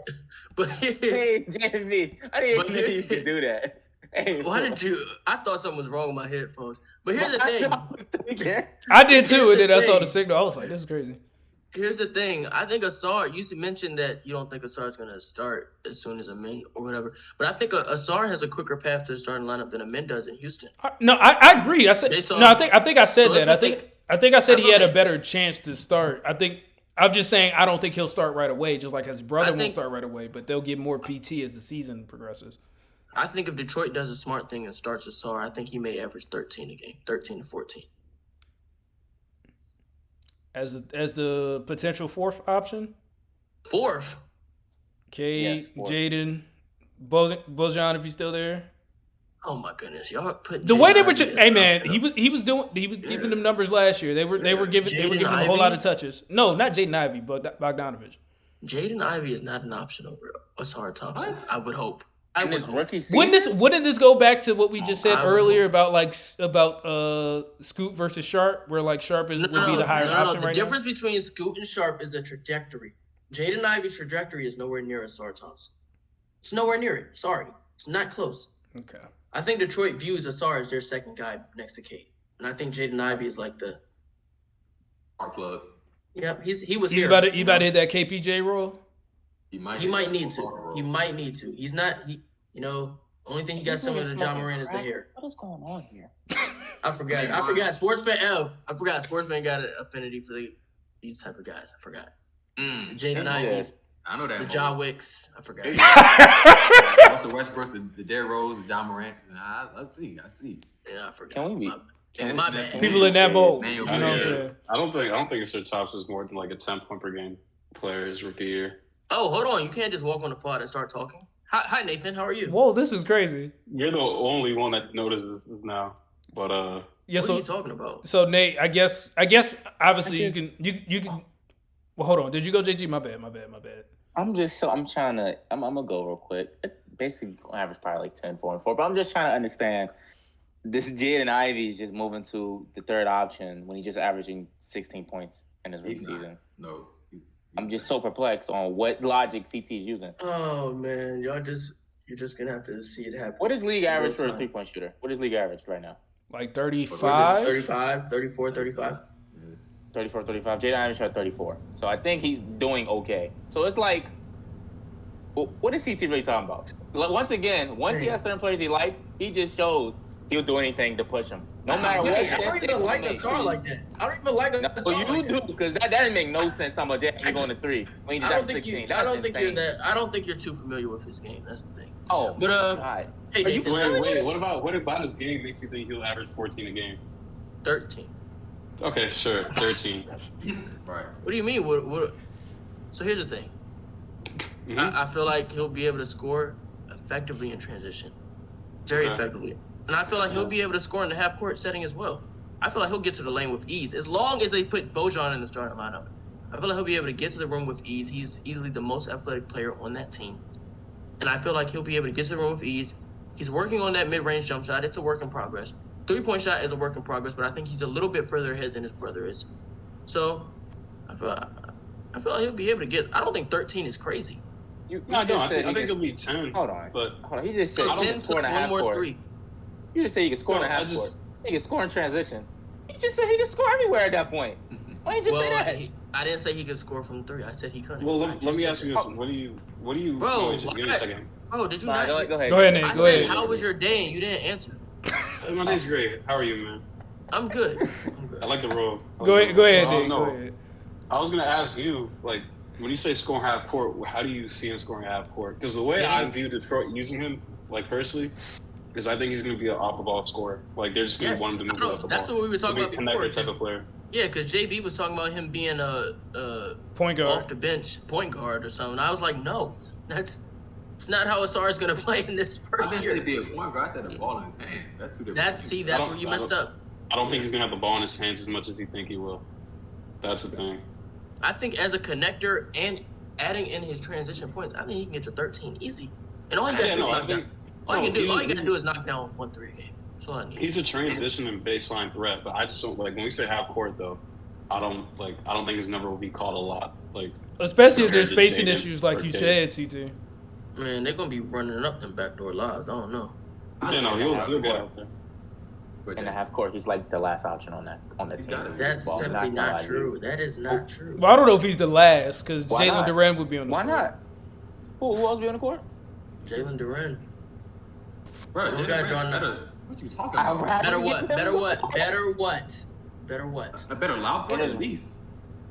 but Hey, JV, I didn't know you could do that. Hey, why did you? I thought something was wrong with my headphones. But here's the thing. I did too, Here's and then the I saw thing. the signal. I was like, "This is crazy." Here's the thing. I think Ausar. You mentioned that you don't think Asar's going to start as soon as Amen or whatever. But I think Ausar has a quicker path to the starting lineup than Amen does in Houston. No, I agree. I said Based on- no. I think I said So that. that's I think I said I he had a believe- better chance to start. I'm just saying I don't think he'll start right away. Just like his brother won't think- start right away, but they'll get more PT as the season progresses. I think if Detroit does a smart thing and starts Ausar, I think he may average 13 a game, 13 to 14. As the potential fourth option. Fourth. Okay, Yes, fourth. Jaden, Bojan if he's still there. Oh my goodness, y'all put The way they Jaden were, Ivey hey up man, there. he was keeping them numbers last year. They were giving Jaden him a whole Ivey? lot of touches. No, not Jaden Ivey, but Bogdanovich. Jaden Ivey is not an option over Ausar Thompson. What? I would hope. In his rookie season, Wouldn't this go back to what we just said I would earlier hope. about Scoot versus Sharp, where like Sharp would be the higher option The right difference between Scoot and Sharp is the trajectory. Jaden Ivey's trajectory is nowhere near Ausar Thompson. It's nowhere near it. Sorry, it's not close. now? Okay. I think Detroit views Ausar as their second guy next to Kate, and I think Jaden Ivey is like the. Spark plug. Yeah, he was He's here. about to hit that KPJ role. He might Need to. He might need to. He's not. Only thing he got similar to John Moran is the hair. What is going on here? I forgot. SportsFan got an affinity for these type of guys. I forgot. The Jaden That's it. Ivies, I know that. the John Wicks. I forgot. Russell Westbrook, the Derrick Rose, the John Morant. I see. Yeah, I forgot. Can we be? My bad. People in that mold. Man, You know what I'm saying? I don't think Ausar Thompson is more than like a 10-point per game player his rookie year. Oh, hold on. You can't just walk on the pod and start talking. Hi, Nathan. How are you? Whoa, this is crazy. You're the only one that notices this now. But Yeah. What are you So talking about? Nate, I guess obviously you can. Well, hold on. Did you go JG? My bad. I'm gonna go real quick. Basically, on average probably like 10, 4, and 4. But I'm just trying to understand. This Jaden Ivey is just moving to the third option when he's just averaging 16 points in his rookie He's not. season. No. I'm just so perplexed on what logic CT is using. Oh man, you're just gonna have to see it happen. What is league average for a time. 3-point shooter? What is league average right now? Like What is it, 35. 35, 34, 35? 34, 35. Jaden Ivey shot 34. So I think he's doing okay. So it's like, what is CT really talking about? Once again, once he has certain players he likes, he just shows he'll do anything to push him. No matter what. I don't even like Ausar like that. I don't even like No, Ausar so you like do that. because that doesn't make no sense. Talking about Jaden going to 3 when he just I don't got think 16. you. That's I don't think you're insane. that. I don't think you're too familiar with his game. That's the thing. Oh, But God. hey, Are you Nathan, wait. What about his game makes you think he'll average 14 a game? 13. Okay, sure, 13. Right. What do you mean? What? So here's the thing. Mhm. I feel like he'll be able to score effectively in transition, very Okay. effectively, and I feel like he'll be able to score in the half court setting as well. I feel like he'll get to the lane with ease as long as they put Bojan in the starting lineup. I feel like he'll be able to get to the room with ease. He's easily the most athletic player on that team, and I feel like he'll be able to get to the room with ease. He's working on that mid-range jump shot. It's a work in progress. 3-point shot is a work in progress, but I think he's a little bit further ahead than his brother is. So I feel like he'll be able to get. I don't think 13 is crazy. No, I don't. I said think he it'll can- be 10. Hold on. But He just said So he 10 can score in plus a one half more court. 3. You just said he can score in a No, half court. He can score in transition. He just said he can score everywhere at that point. Why didn't you just say that? I didn't say he could score from 3. I said he couldn't. well, I let just me said ask you that. this: What do you? Bro, no, give me a second. Bro, did you Fine, not? go ahead. Go ahead, Nate. I Go said, ahead. how was your day? And you didn't answer. My day's great. How are you, man? I'm good. I'm good. I like the role. Go ahead, Nate. No, Go ahead. I was gonna ask you, like, when you say scoring half court, how do you see him scoring half court? Because the way Yeah. I view Detroit using him, like personally, is I think he's gonna be an off the ball scorer. Like they're just gonna Yes, want him to move I know. off the That's ball. what we were talking He'll about be a before. connector type of player. Yeah, because JB was talking about him being a Point guard. off the bench point guard or something. I was like, no, it's not how Ausar is going to play in this I first didn't year. say be a point guard. I said the ball in his hands. That's two different. That's things. that's I where you don't- messed up. I don't think he's gonna have the ball in his hands as much as you think he will. That's the thing. I think as a connector and adding in his transition points, I think he can get to 13 easy. And all you got to Yeah, do is no, I knock down. think All you no, can do, he's- all you got to do is knock down 1-3 a game. That's all I need. He's a transition and baseline threat, but I just don't like when we say half court though. I don't think his number will be called a lot. Like especially if there's compared to spacing Jalen issues, like or you Cade. said, CT. Man, they're gonna be running up them backdoor lives. I don't know. Yeah, no, he'll get out there. But In the half court, he's like the last option on that He's team. gotta be. That's Well, simply gonna lie not to you. true. That is not true. Well, I don't know if he's the last because Why Jalen not? Duren would be on the Why court. not? Who else be on the court? Jalen Duren. Bro, You got John- what you talking about? Better what? Better what? Better what? Better what? A better lob player at least.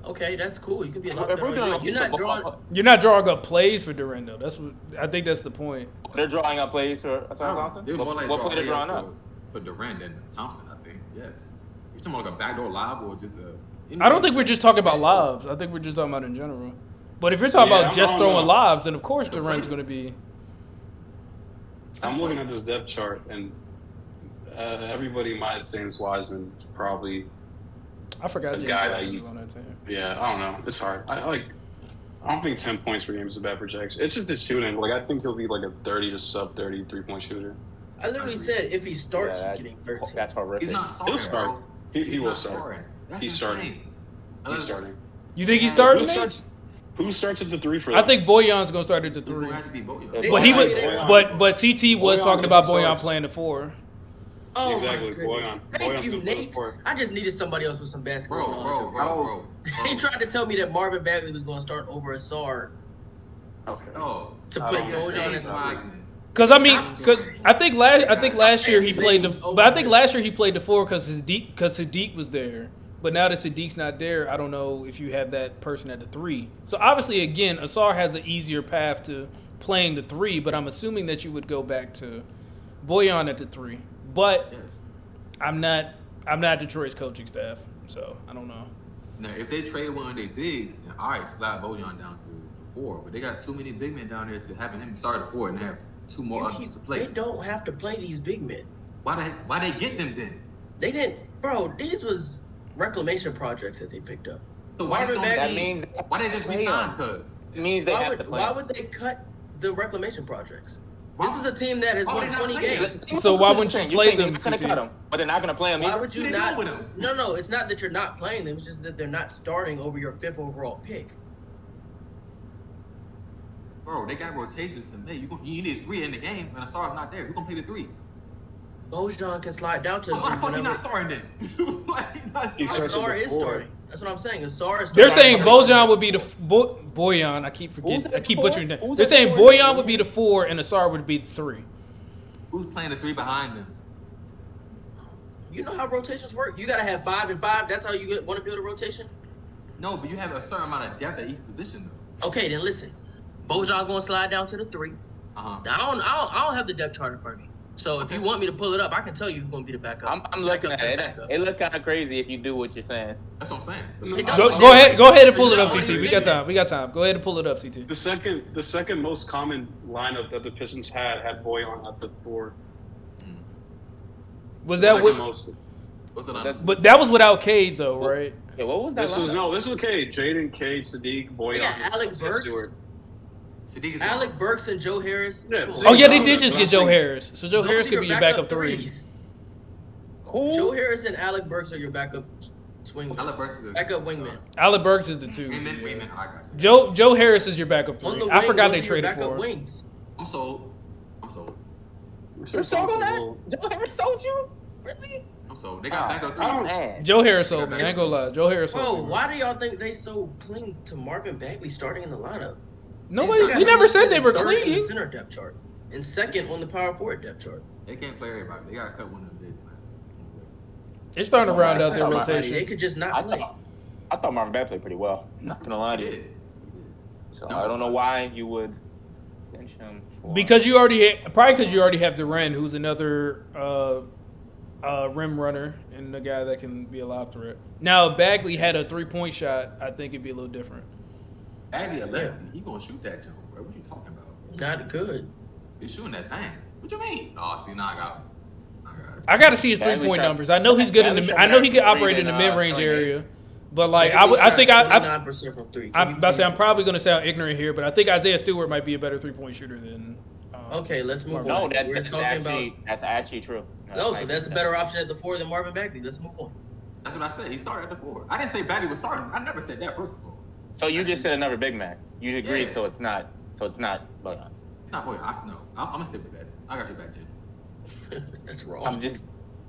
Okay, that's cool. You can be a lot If we're better. doing You're not drawing. You're not drawing up plays for Duren though. That's what I think. That's the point. They're drawing up plays for Ausar Thompson. They're more like What play they're drawing up up? for Durant than Thompson, I think. Yes. You're talking about like a backdoor lob or just a. I don't think we're just talking about lobs. I think we're just talking about in general. But if you're talking Yeah, about I just don't throwing know. lobs, then of course It's a Duren's play. going to be. I'm looking at this depth chart, and everybody minus James Wiseman is probably I forgot A James guy that Wiseman you- was on that team. yeah. I don't know. It's hard. I don't think 10 points per game is a bad projection. It's just the shooting. Like I think he'll be like a 30 to sub 30 3-point shooter. I literally said if he starts, Yeah, he's getting 13. that's horrific. He's not starting. He'll start. Bro. He He's will not start. scoring. That's He's insane. starting. He's starting. You think he's starting? Who Nate? starts? Who starts at the 3 for I them? think Boyan's going to start at the It's 3. gonna have to be Bojan. But But he Yeah, was, they want- but CT was Boyan talking about starts. Boyan playing the 4. Oh Exactly, my goodness. Boyan. Thank Boyan's you, the Nate. fourth. I just needed somebody else with some basketball Bro, knowledge. bro. He tried to tell me that Marvin Bagley was going to start over Ausar Okay. Oh, to I put don't get Bojan James in. Wiseman. Because I mean, I think last year he played the, but I think last year he played the 4 because Sadiq was there. But now that Sadiq's not there, I don't know if you have that person at the 3. So obviously, again, Ausar has an easier path to playing the 3. But I'm assuming that you would go back to Boyan at the 3. But Yes. I'm not Detroit's coaching staff, so I don't know. Now, if they trade one of their bigs, then all right, slide Bojan down to the 4. But they got too many big men down there to having him start at 4 and have 2 more others to play. They don't have to play these big men. Why they get them then? They didn't, bro. These was reclamation projects that they picked up. So why Marvin don't Bagley- That they? means Why they just resign? Cause it means they Why have to would, play. why would they cut the reclamation projects? Why- This is a team that has why won they not 20 playing? games. So why wouldn't you You're play saying them, You're gonna CT? cut them, but they're not gonna play them. Why either. would you What they not? doing with them? No, it's not that you're not playing them. It's just that they're not starting over your 5th overall pick. bro, they got rotations to make. You need 3 in the game, and Asar's not there. Who gonna play the 3? Bojan can slide down to. Why the fuck he whenever- not starting then? Why he not He starts starting? Asar at the is 4. starting. That's what I'm saying. Asar is starting. They're saying Bojan would be the Boyan. I keep forgetting. Who's at I keep the butchering 4? that. Who's They're at the saying 4? Boyan would be the 4 and Ausar would be the 3. Who's playing the 3 behind them? You know how rotations work. You gotta have 5 and 5. That's how you want to build a rotation. No, but you have a certain amount of depth at each position though. Okay, then listen. Bojan gonna slide down to the 3. Uh-huh. I don't have the depth chart in front of me. So if you want me to pull it up, I can tell you who's gonna be the backup. I'm looking Backup at to it. backup. It look kind of crazy if you do what you're saying. That's what I'm saying. It Go, don't- go ahead and pull it up, It's CT. not We got time. We got time. Go ahead and pull it up, CT. The second most common lineup that the Pistons had Boyan at the 4. Was The that second with? most. What's it on? That- But that was without Cade though, right? Yeah, what was that? This was lineup? okay. Jaden, Cade, Sadiq, Boyan, They got and Alec Isaiah Burks. Stewart. Sadiq is Alec gone. Burks and Joe Harris. Yeah, Come on. see, Oh yeah, they so did just I'm get Joe saying- Harris. So Joe Those Harris are could be your backup 3. threes. Who? Joe Harris and Alec Burks are your backup swingmen. Alec Burks is a Backup wingman. Alec Burks is the 2. Wingman, I got you. Joe Harris is your backup On 3. the I wing, forgot those they are your traded backup for. wings. I'm sold. I'm sold. So You're sold on that? Thompson Joe Harris sold you? Really? I'm sold. They got backup I don't- 3. Man. Joe Harris sold me. I ain't gonna lie. Joe Harris sold Bro, me. why do y'all think they so cling to Marvin Bagley starting in the lineup? Nobody. They We got never him said they as were third in the clinging. center depth chart and 2nd on the power forward depth chart. They can't play everybody. They gotta cut one of the bigs, man. They're starting to round out their Everybody, They rotation. could just I not play. thought Marvin Bagley played pretty well. Not gonna lie to He you. did. So I don't know why you would bench him. For, Because you already probably because you already have Duren, who's another rim runner and a guy that can be a lob threat. Now, if Bagley had a 3-point shot, I think it'd be a little different. Bagley a lefty. He gonna shoot that jump, bro. What you talking about? Not good. He's shooting that thing. What you mean? Oh, see, now I got it. I got to see his Bagley 3-point shot- numbers. I know he's good in Bagley the. shot I know he better can from operate three in the than, mid-range Tony area, but like Bagley I shot think I 29% from 3. I'm about to say I'm probably going to sound ignorant here, but I think Isaiah Stewart might be a better 3-point shooter than. Okay, let's move no, on. We're that's talking actually about. that's actually true. No, so that's a better option at the 4 than Marvin Bagley. Let's move on. That's what I said. He started at the 4. I didn't say Bagley was starting. I never said that, first of all. So you just said another big man. You agreed, Yeah. so it's not. Boyan. It's not Boyan. No. I'm going to stick with that. I got your back, Jay. That's wrong.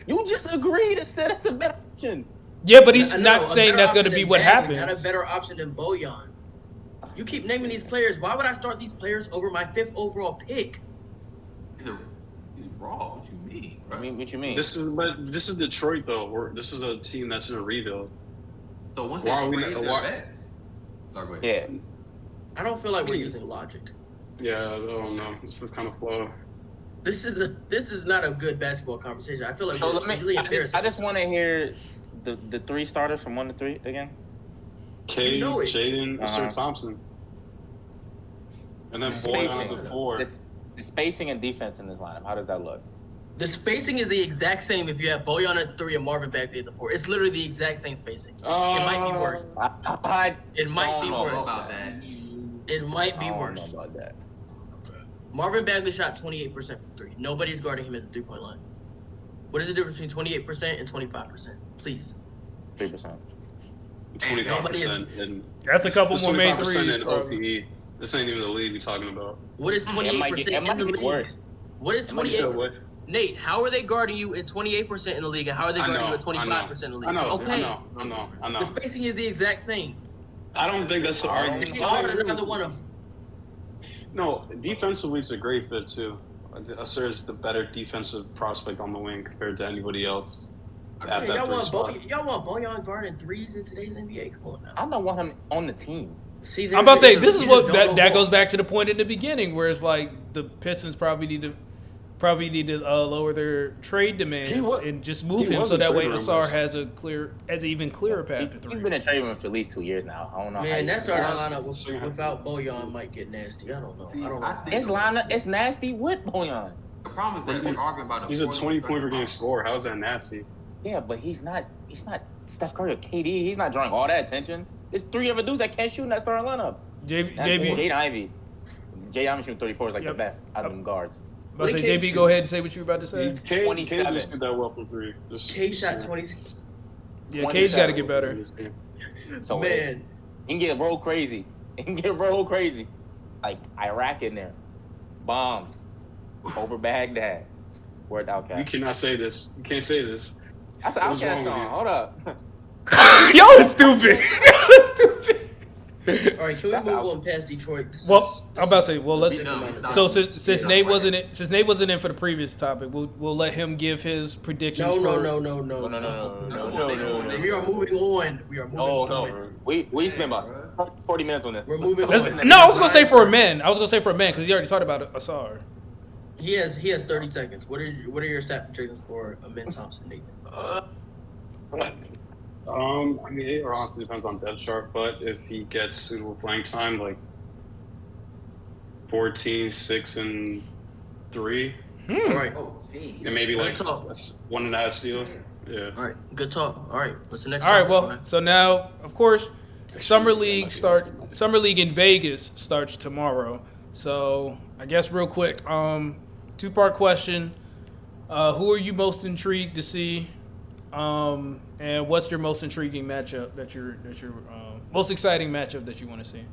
You just agreed and said it's a better option. Yeah, but he's No, not a saying better that's going to option be than what Bagley, happens. Not a better option than Bojan. You keep naming these players. Why would I start these players over my 5th overall pick? He's raw. What you mean, bro? I mean, what you mean? This is Detroit though. This is a team that's in a rebuild. So once they trade their bets. Sorry, go ahead. Yeah. I don't feel like we're using logic. Yeah, I don't know. This was kind of flow. This is not a good basketball conversation. I feel like So we're really embarrassing. I just want to hear the 3 starters from 1 to 3 again. Cade, You know it. Jaden, Ausar Thompson, and then Boyan at the 4. The spacing and defense in this lineup. How does that look? The spacing is the exact same if you have Bojan at 3 and Marvin Bagley at the 4. It's literally the exact same spacing. It might be worse. It might be worse. About that. It might be I don't worse. know about that. Marvin Bagley shot 28% from 3. Nobody's guarding him at the 3-point line. What is the difference between 28% and 25%? Please. 3%. 25%, and That's a couple more made 25% threes. in OCE. This ain't even the league we're talking about. What is 28% in the league? Worse. What is So 28%? what? Nate, how are they guarding you at 28% in the league, and how are they guarding you at 25% in the league? I know. The spacing is the exact same. I don't think that's the You argument. can guard another one of them. No, defensively, it's a great fit too. Ausar is the better defensive prospect on the wing compared to anybody else. At that Y'all want spot. y'all want Bojan guarding 3s in today's NBA? Come on now. I don't want him on the team. See, I'm about to say there's- this is you what just don't know that ball. goes back to the point in the beginning where it's like the Pistons probably need to lower their trade demands and just move him was so a that way trade room, Ausar yes. has an even clearer path to 3. He's been in trade room for at least 2 years now. I don't know. Man, that starting Yes. lineup without Bojan might get nasty. I don't know. See, I don't know. I think His lineup is nasty with Boyan. the problem is that we're arguing about He's a 20-point per game scorer. How's that nasty? Yeah, but he's not Steph Curry or KD. He's not drawing all that attention. There's 3 other dudes that can't shoot in that starting lineup. JB, Jaden Ivey. Jaden Ivey shooting 34 is like Yep. the best out of them guards. But What say, did JB, Cade go ahead and say what you were about to say. Cade 27. just did that well from 3. K shot 26. Yeah, Cade's got to get better. So Man, he can get real crazy. He can get real crazy. Like Iraq in there. Bombs. Over Baghdad. Word You Outkast. cannot say this. You can't say this. That's an What's Outkast wrong with song. you? Hold up. Y'all are stupid. Y'all are stupid. all right, can we That's move out. on past Detroit? Well, I'm about to say, well, let's. No, So since Nate wasn't in for the previous topic, we'll let him give his predictions. No. No. We are moving on. No. We spent about 40 minutes on this. We're moving That's- on. No, I was gonna say for a man. Because he already talked about Ausar. He has 30 seconds. What are your stat projections for Amen Thompson, Nathan? I mean, it honestly depends on depth chart, but if he gets suitable playing time, like 14, 6, and 3, All right. and maybe like Good talk. 1.5 steals. Yeah. All right. Good talk. All right. What's the next All right, topic, well, man? so now, of course, Summer League in Vegas starts tomorrow. So I guess real quick, 2-part question: who are you most intrigued to see, and what's your most intriguing matchup that you're most exciting matchup that you want to see?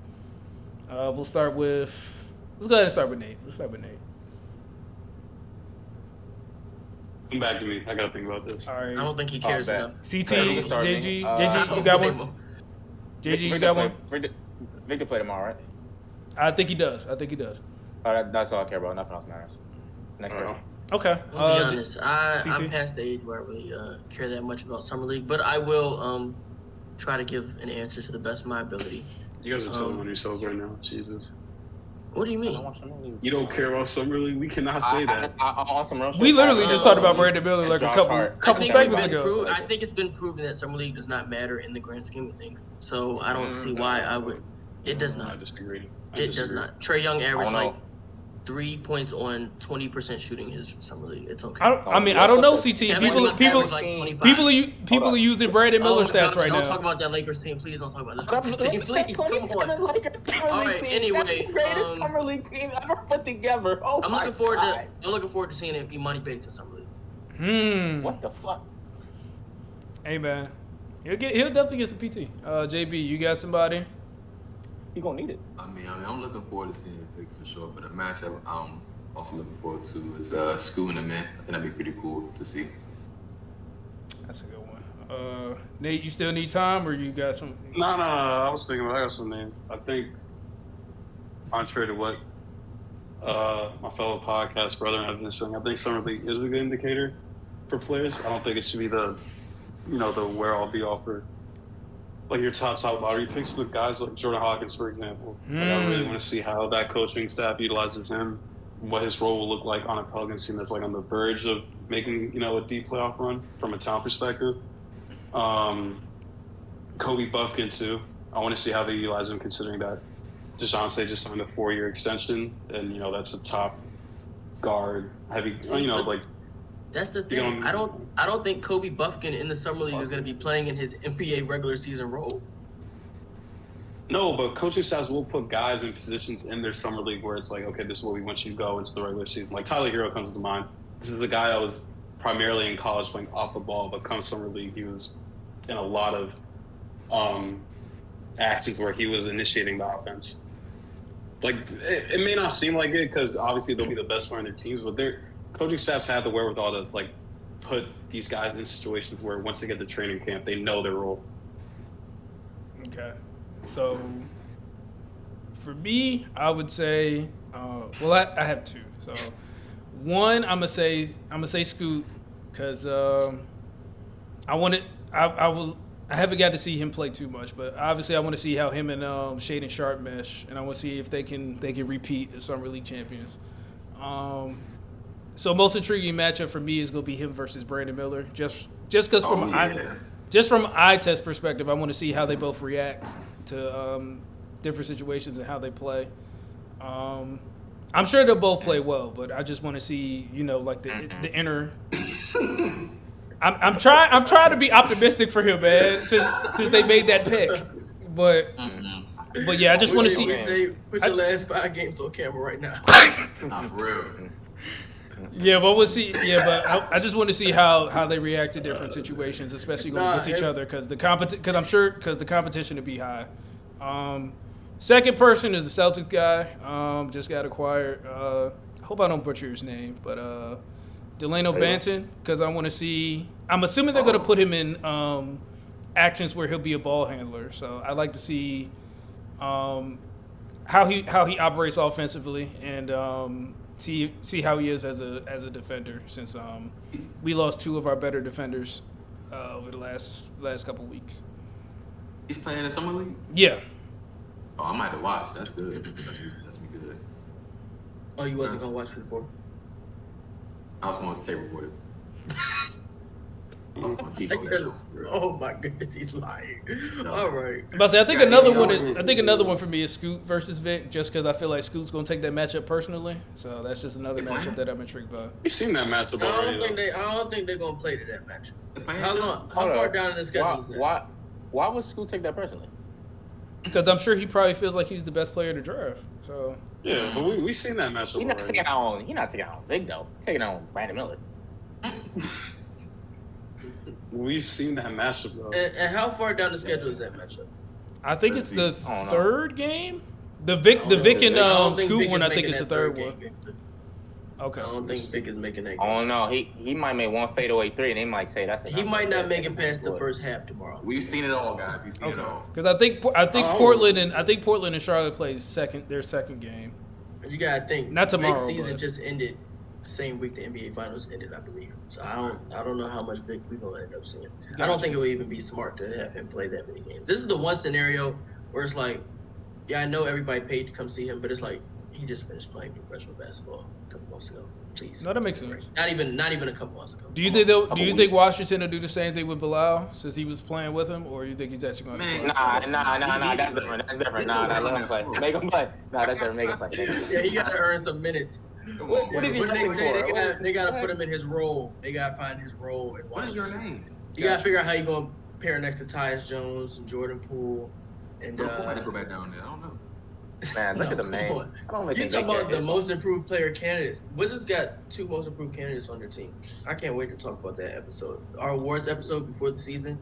Let's go ahead and start with Nate. Come back to me. I gotta think about this. All right, I don't think he cares bet. enough. CT, Ready to start, JG, nigga? JG, you got one? JG, you got one? Victor play tomorrow, right? I think he does. That's all I care about. Nothing else matters. Next person. Okay. I'll be honest. I'm CT? past the age where I really care that much about summer league, but I will try to give an answer to the best of my ability. You guys are telling on yourselves right now. Jesus. What do you mean? You don't care about Summer League? We cannot say that. On some real shit, We literally just talked about Brandon Miller like a Josh couple Hart. segments ago. I think it's been proven that summer league does not matter in the grand scheme of things. So I don't see why I would. It does I not. disagree. It does not. Trey Young averaged I don't like 3 points on 20% shooting his summer league. It's okay. I don't know, CT. Kevin People Durant averaged like 25. are using Brandon Miller stats right Don't talk now. about that Lakers team. Please don't talk about this Lakers team. Please, come on. All right, anyway, That's the greatest summer league team ever put together. Oh I'm looking forward to seeing Imani Bates in summer league. What the fuck? Hey man, he'll definitely get some PT. JB, you got somebody? He gonna need it. I mean, I'm looking forward to seeing Vic for sure. But a matchup I'm also looking forward to is Scoot and Amen. I think that'd be pretty cool to see. That's a good one. Nate, you still need time, or you got some? No. I was thinking I got some names. I think, contrary to what my fellow podcast brethren have been saying, I think Summer League is a good indicator for players. I don't think it should be the where all be all for like your top lottery picks with guys like Jordan Hawkins, for example. Like, I really want to see how that coaching staff utilizes him, what his role will look like on a Pelicans team that's like on the verge of making, a deep playoff run from a talent perspective. Kobe Buffkin too. I want to see how they utilize him, considering that DeJounte just signed a 4-year extension, and that's a top guard heavy. That's the thing. I don't think Kobe Buffkin in the summer league is going to be playing in his NBA regular season role. No, but coaching staffs will put guys in positions in their summer league where it's like, okay, this is where we want you to go into the regular season. Like Tyler Hero comes to mind. This is the guy that was primarily in college playing off the ball, but come summer league, he was in a lot of actions where he was initiating the offense. Like, it may not seem like it because obviously they'll be the best player on their teams, but their coaching staffs have the wherewithal to like put these guys in situations where once they get to training camp, they know their role. Okay, so for me, I would say, I have two. So one, I'm gonna say Scoot because I haven't got to see him play too much, but obviously I want to see how him and Shaden Sharp mesh, and I want to see if they can repeat as Summer League champions. So most intriguing matchup for me is going to be him versus Brandon Miller, just because from eye test perspective, I want to see how they both react to different situations and how they play. I'm sure they'll both play well, but I just want to see the inner. I'm trying to be optimistic for him, man. Since they made that pick, but yeah, I just want to see. Put your last 5 games on camera right now. Not for real. Yeah, but we'll see. Yeah, but I just want to see how they react to different situations, especially going against each other, because the competition will be high. Second person is the Celtics guy. Just got acquired. I hope I don't butcher his name, but Delano Banton, because I want to see. I'm assuming they're going to put him in actions where he'll be a ball handler. So I'd like to see how he operates offensively and see how he is as a defender, since we lost 2 of our better defenders over the last couple weeks. He's playing in Summer League? Yeah. Oh, I might have watched. That's good. That's me good. Oh, you wasn't gonna watch before? I was going to tape record it. I was going to TV. Oh my goodness, he's lying. All right. But I think another one for me is Scoot versus Vic, just because I feel like Scoot's gonna take that matchup personally. So that's just another matchup that I'm intrigued by. We've seen that matchup already. I don't think they're gonna play to that matchup. How far down in the schedule is that? Why would Scoot take that personally? Because I'm sure he probably feels like he's the best player to draft. So yeah, but we've seen that matchup. He's not taking on Vic though. He's taking on Brandon Miller. We've seen that matchup though. And how far down the schedule is that matchup? I think it's the third game. The Vic and Scoot one. I think it's the third one. Okay. I don't think Vic is making that game. Oh no, he might make one fadeaway 3, and they might say that's. He might not make it past the first half tomorrow. We've seen it all, guys. We've seen it all. Because I think Portland and Charlotte plays their second game. You gotta think. Not tomorrow. Vic's season just ended the same week the NBA Finals ended, I believe. So I don't know how much Vic we're gonna end up seeing. Gotcha. I don't think it would even be smart to have him play that many games. This is the one scenario where it's like, yeah, I know everybody paid to come see him, but it's like he just finished playing professional basketball a couple months ago. Please. No, that makes sense. Not even a couple months ago. Do you think Washington will do the same thing with Bilal since he was playing with him, or you think he's actually going to play? Nah, that's different. Nah, let him play. Make him play. Nah, that's different. Make him play. Yeah, he got to earn some minutes. What is he they say for? they got to put him in his role. They got to find his role in Washington. What is your name? You got to figure out how you're going to pair next to Tyus Jones and Jordan Poole. And I might go back down there. I don't know. Man, look at the come name. on. I don't You think talking they about the care. most improved player candidates. Wizards got 2 most improved candidates on their team. I can't wait to talk about that episode. Our awards episode before the season.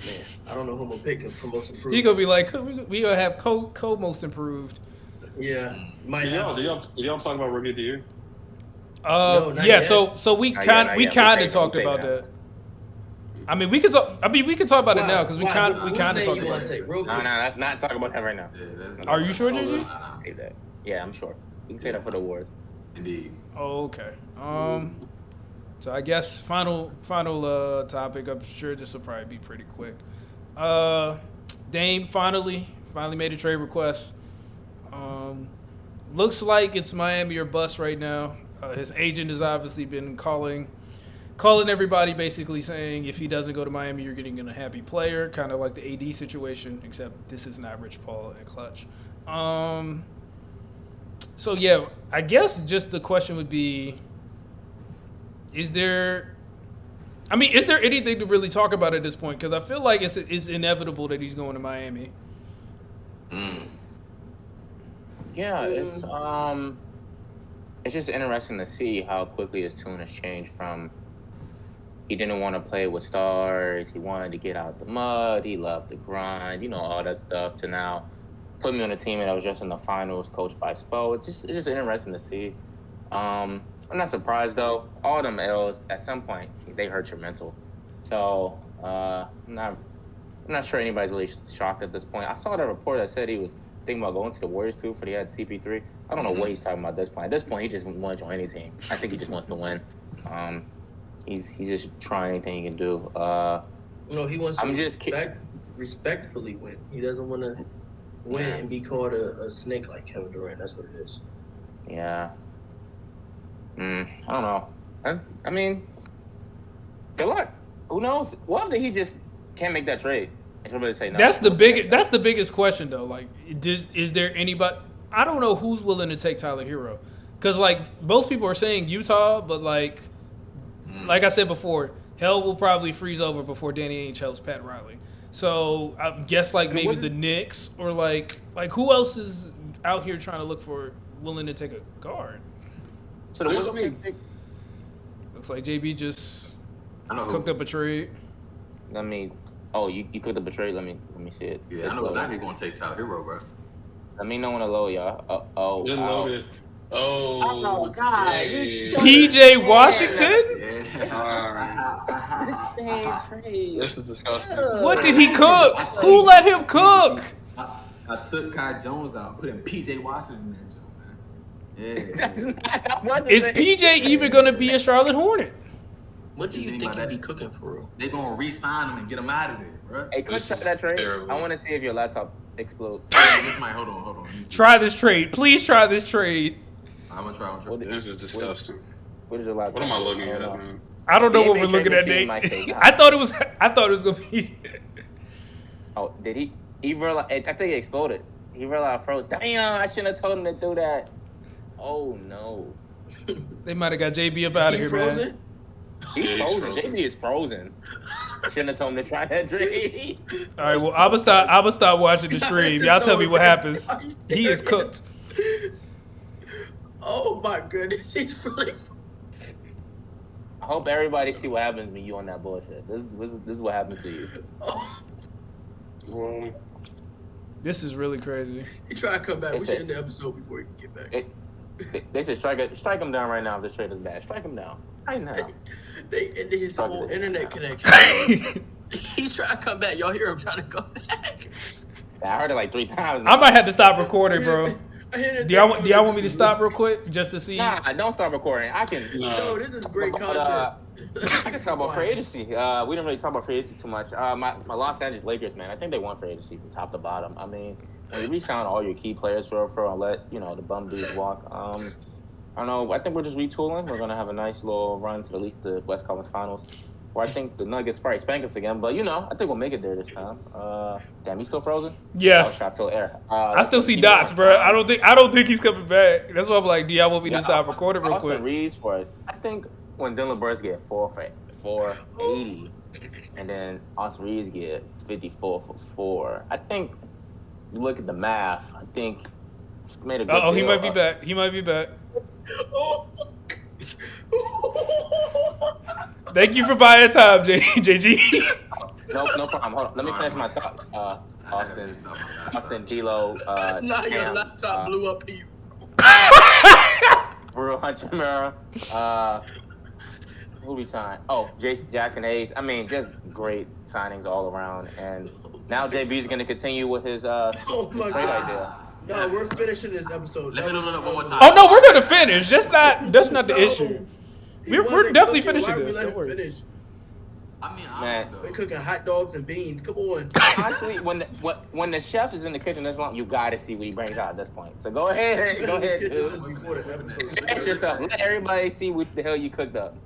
Man, I don't know who I'm gonna pick for most improved. He gonna be like, we gonna have co most improved. Yeah, might Did have to. y'all talk about rookie of the year? No, not Yeah, yet. so we Not kind yet, we not yet. kind We of saving talked it, we about saving that. I mean, we could talk about it now because we kind of whose talked name you about want it. to say? Real No, quick. let's not talk about that right now. Yeah, that's Are you sure, JJ? Save that. Yeah, I'm sure. We can say that for the awards. Indeed. Oh, okay. So I guess final topic. I'm sure this will probably be pretty quick. Dame finally made a trade request. Looks like it's Miami or bust right now. His agent has obviously been calling everybody, basically saying if he doesn't go to Miami, you're getting an unhappy player, kind of like the AD situation, except this is not Rich Paul and Clutch. So yeah, I guess just the question would be, is there anything to really talk about at this point? Because I feel like it's inevitable that he's going to Miami. Yeah, it's just interesting to see how quickly his tune has changed from he didn't want to play with stars, he wanted to get out the mud, he loved the grind, all that stuff, to now put me on a team that was just in the finals, coached by Spo. It's just interesting to see. I'm not surprised though. All them L's at some point they hurt your mental. So I'm not sure anybody's really shocked at this point. I saw the report that said he was thinking about going to the Warriors too, for he had CP3. I don't know what he's talking about at this point. At this point, he just wants to join any team. I think he just wants to win. He's just trying anything he can do. He wants to respectfully win. He doesn't want to win and be called a snake like Kevin Durant. That's what it is. Yeah. I don't know. I mean, good luck. Who knows? What if he just can't make that trade? And everybody say no. That's the biggest question though. Like, is there anybody? I don't know who's willing to take Tyler Hero, because like most people are saying Utah, but like I said before, hell will probably freeze over before Danny Ainge helps Pat Riley. So I guess like maybe the Knicks or like who else is out here trying to look for willing to take a guard? So the Wizards Looks like JB just cooked up a trade. Let me. Oh, you cooked up a trade. Let me see it. Yeah, I know exactly going to take Tyler Hero, bro. Let me know when to load, y'all. Didn't load it. Oh God! PJ Washington? Yeah. This is disgusting. What did he cook? Who let him cook? I took Kai Jones out, put in PJ Washington in there, Joe, man. Yeah. Is PJ even going to be a Charlotte Hornet? What do you think he'd be cooking for real? They gonna re-sign him and get him out of there, bro. Hey, click that trade. Terrible. I want to see if your laptop explodes. Hold on. Try this trade. Please try this trade. I'm gonna try. This is disgusting. What is your laptop? What am I looking at, man? I don't know what we're looking at, Nate. I thought it was gonna be. Oh, did he? He realized. I think it exploded. He realized froze. Damn! I shouldn't have told him to do that. Oh no. They might have got JB up out of here, frozen? man. He's frozen. JB is frozen. Shouldn't have told him to try that trade. All right, well, I'm gonna stop watching the stream. Y'all tell me what happens. He is cooked. Oh my goodness, he's really. I hope everybody see what happens when you on that bullshit. This is what happened to you. This is really crazy. He tried to come back. We should end the episode before he can get back. They said strike him down right now if this trade is bad. Strike him down right now. They ended his whole internet connection. He's trying to come back. Y'all hear him trying to come back. I heard it like 3 times now. I might have to stop recording, bro. Do y'all want me to stop real quick just to see? Nah, don't stop recording. I can. No, this is great content. I can talk about free agency. We didn't really talk about free agency too much. My Los Angeles Lakers, man, I think they won free agency from top to bottom. I mean, when you re-sign all your key players for and let the bum dudes walk. I don't know. I think we're just retooling. We're gonna have a nice little run to at least the West Conference Finals. Where I think the Nuggets probably spank us again, but I think we'll make it there this time. Damn, you still frozen? Yes. I feel air. I still see dots, bro. I don't think he's coming back. That's why I'm like, do y'all want me to stop recording real quick? Reeves for it. I think when Dylan Brooks get 480, and then Austin Reeves get 54 for 4. I think you look at the math. I think Made a good Oh, he deal. might be back. He might be back. Thank you for buying time, JG. No problem. Hold on. Let me finish my thought. Austin, D'Lo, Now your Cam, laptop blew up. Brew Hunter, who we signed? Oh, Jackson Hayes. I mean, just great signings all around. And now JB's going to continue with his Oh my trade God. idea. No, we're finishing this episode. Let me know one more time. Oh no, we're gonna finish. That's not the issue. We're definitely finishing Why this. Why Don't worry. finish? I mean, Man. honestly, We're cooking hot dogs and beans. Come on. Honestly, when the chef is in the kitchen this long, you got to see what he brings out at this point. So go ahead. Go ahead, This is dude. before the episode. Ask yourself. Let everybody see what the hell you cooked up.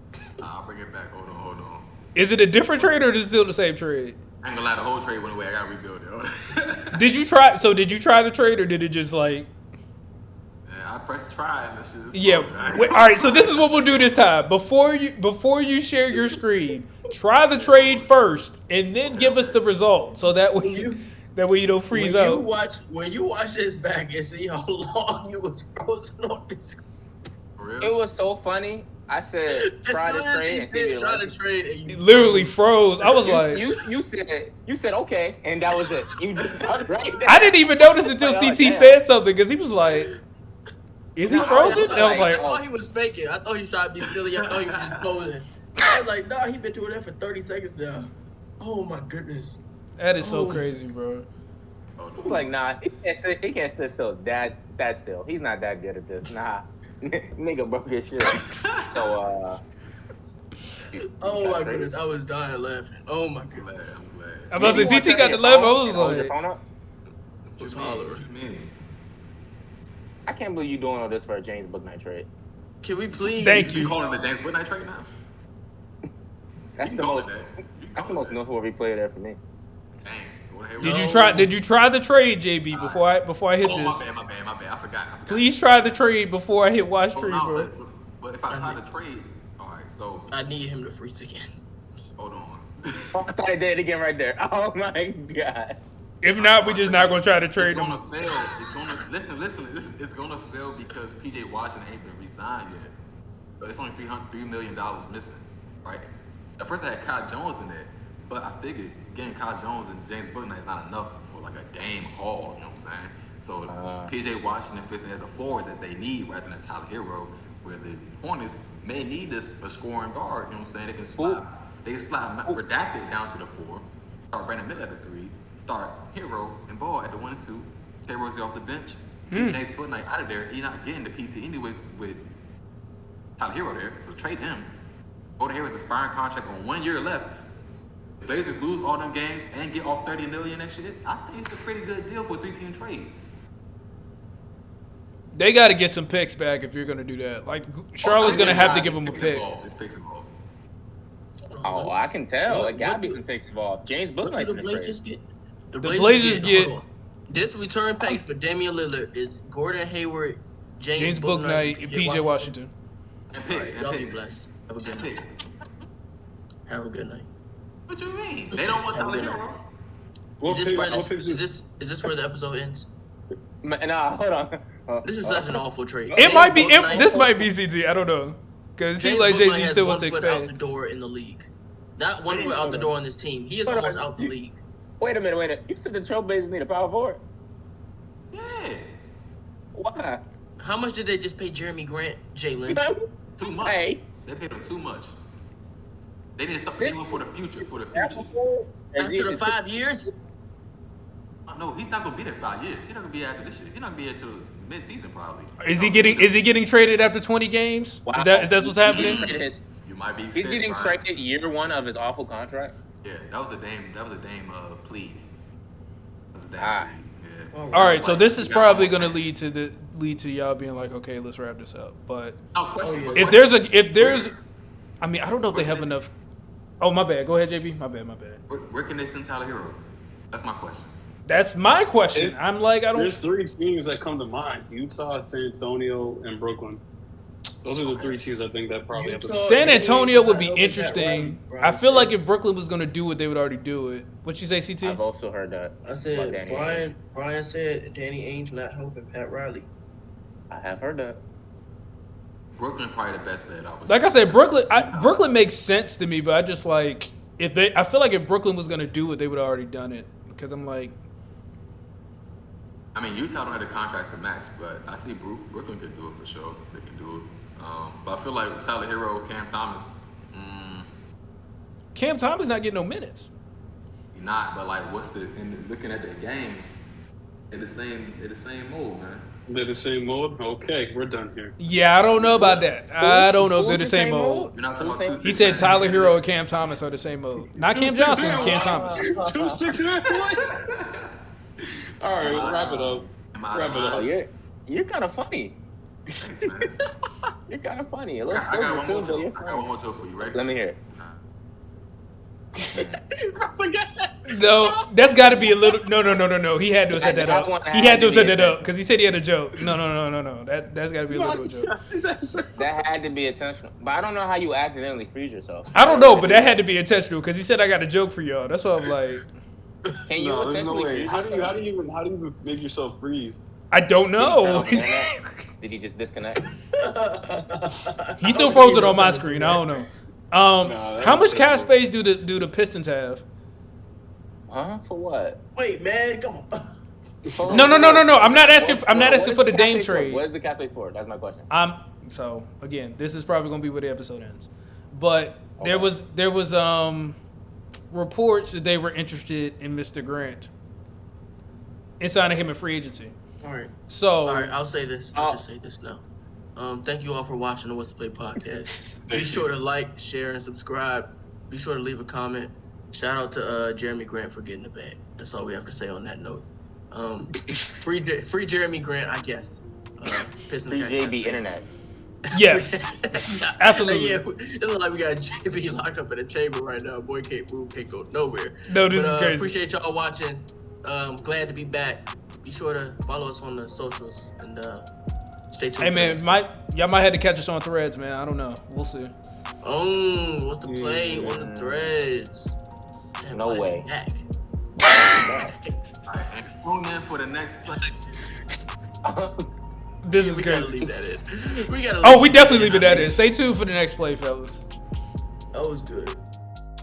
I'll bring it back. Hold on. Is it a different trade or is it still the same trade? I ain't gonna lie, the whole trade went away. I gotta rebuild it. Did you try? So did you try the trade or did it just like? Yeah, I pressed try and this shit is Yeah. Wait, all right. So this is what we'll do this time. Before you share your screen, try the trade first and then give us the result so that way you don't freeze out. When you watch this back and see how long you was frozen on this. For real? It was so funny. I said, try As the soon as trade. he And see said what try it to trade, and you He literally froze. I was like, you said okay, and that was it. You just started right there. I didn't even notice until Like, CT damn. said something because he was like, "Is he No, frozen?" And I was I like, thought he was faking. I thought he was trying to be silly. I thought he was just posing. I was like, nah, he been doing that for 30 seconds now. Oh my goodness. "That is so Oh. crazy, bro." Oh, I was like, nah, he can't sit still. That still. He's not that good at this. Nah, nigga broke his shit. So Oh my goodness. I was dying laughing. Oh my I'm goodness. glad. I'm glad. I'm about to say CT got the left. I was Hold your like, phone up. Was What hollering. you mean? I can't believe you doing all this for a James Booknight trade. Can we please? Thank You you. calling the James Woodnight trade now? That's You the can call most. it that. You can That's the call most it noteworthy player there for me. that. Dang. Well, here we Did go. you try the trade, JB? Before I hit Oh, this, my bad. I forgot. please try the trade before I hit watch Oh, trade, no, bro. but if I try to trade, all right. So I need him to freeze again. hold on. Oh, I thought I did it again right there. Oh my god. If not, we just not gonna try to It's trade gonna him. fail. It's gonna listen. It's gonna fail because PJ Washington ain't been re-signed yet. But it's only $3 million missing, right? At first I had Kyle Jones in there, but I figured getting Kyle Jones and James Booknight is not enough for like a Dame Hall. You know what I'm saying? So PJ Washington fits in as a forward that they need rather than a Tyler Hero, where the Hornets may need this a scoring guard. You know what I'm saying? They can slide. They can slide redacted down to the 4, start Brandon Miller at the 3, start Hero and Ball at the 1 and 2. Tay Rosie off the bench. Get James Booknight out of there. You're not getting the PC anyways with Tyler Hero there, so trade him. Gordon Hayward's expiring contract on 1 year left. The Blazers lose all them games and get off $30 million and shit. I think it's a pretty good deal for a 3-team trade. They got to get some picks back if you're gonna do that. Like Charlotte's gonna have to give him a pick. It's picks involved. Oh, I can tell. It gotta be some picks involved. James What Booknight's do in the the trade. Blazers get? The Blazers get- hold on. This return package for Damian Lillard is Gordon Hayward, James Booknight, and PJ Washington. And All picks. right, And y'all be picks. blessed. Have a good And night. picks. Have a good night. What you mean? They don't want Have a Tyler good night. Hero. What Is picks- this where the episode ends? Nah, hold on. This is such an awful trade. It James might be. Booknight- This might be CT. I don't know. Because it seems James like Booknight JG has still one wants to foot out the expand. door in the league. Not one foot out the door on this team. He is Hold on. almost out the league. Wait a minute. You said the Trailblazers need a power forward? Yeah. Why? How much did they just pay Jeremy Grant, Jalen? Too much. Hey. They paid him too much. They need something for the future. For the future. After the 5 years? No, he's not gonna be there 5 years. He's not gonna be after this shit. He's not gonna be here till mid-season probably. Is he getting traded after 20 games? Wow. Is that what's happening? You might be. He's getting Brian. traded year 1 of his awful contract. Yeah, that was a Dame plea. That was a Dame Ah. plea. Yeah. All right, so this is probably going going to lead to y'all being like, okay, let's wrap this up. But Question. if there's, I mean, I don't know if they have enough. Oh, my bad. Go ahead, JB. My bad. Where can they send Tyler Hero? That's my question. That's my question. I'm like, I don't. There's 3 teams that come to mind: Utah, San Antonio, and Brooklyn. Those are the three teams I think that probably have to. Utah, San Antonio would be Not helping Pat interesting. Riley, Brian I feel said. like if Brooklyn was going to do it, they would already do it. What you say, CT? I've also heard that. I about said Danny Brian. Brian said Danny Ainge not helping Pat Riley. I have heard that. Brooklyn probably the best bet. Like I said, Brooklyn makes sense to me, but I just like I feel like if Brooklyn was going to do it, they would have already done it. Because I'm like, I mean, Utah don't have the contracts to match, but I see Brooklyn could do it for sure. They can do it. But I feel like Tyler Hero, Cam Thomas, Cam Thomas not getting no minutes. not. But like, looking at their games, they're the same mold, man. They're the same mode? Okay, we're done here. Yeah, I don't know about that. I don't know if they're the same mode. You're not talking about He said Tyler Hero and Cam Thomas are the same mode. Not Cam Johnson, Cam Thomas. 2 6-9 points. All right, wrap it up. Wrap it Oh, up. you're kind of funny. Thanks, man. You're kind of funny. I got one more joke. I got one more joke for you. Ready? Let me hear it. No, that's got to be a little. No. He had to have set that up. He had to have set that up because he said he had a joke. No. That's got to be a little joke. That had to be intentional. But I don't know how you accidentally freeze yourself. I don't know, but that had to be intentional because he said I got a joke for y'all. That's why I'm like, Can you No, there's no intentionally way. freeze How do yourself? you even make yourself breathe? I don't know. Did he turn off the internet? Did he just disconnect? He still frozen on my screen. I don't know. Nah, How much that's cap cool. space do the Pistons have? Huh? For what? Wait, man, come on. No. I'm not asking. I'm not What asking is for the cap Dame space for? trade. What is the cap space for? That's my question. So again, this is probably gonna be where the episode ends. But there Okay. was reports that they were interested in Mr. Grant and signing him in free agency. All right. So All right, I'll say this. I'll just say this now. Thank you all for watching the What's the Play podcast. Be sure to like, share, and subscribe. Be sure to leave a comment. Shout out to Jeremy Grant for getting the bag. That's all we have to say on that note. Free Jeremy Grant, I guess. Pistons Free got JB cap space. internet. yes, absolutely. Yeah, it looks like we got JB locked up in a chamber right now. Boy can't move, can't go nowhere. No, this is crazy. Appreciate y'all watching. Glad to be back. Be sure to follow us on the socials and stay tuned. Hey for man, next y'all might have to catch us on Threads, man. I don't know. We'll see. what's the play on the Threads? Damn, No why is he way. back? All right, and tune in for the next play. This is We gotta crazy. leave that in. We gotta. Oh, we definitely leave it at it. Stay tuned for the next play, fellas. That was good.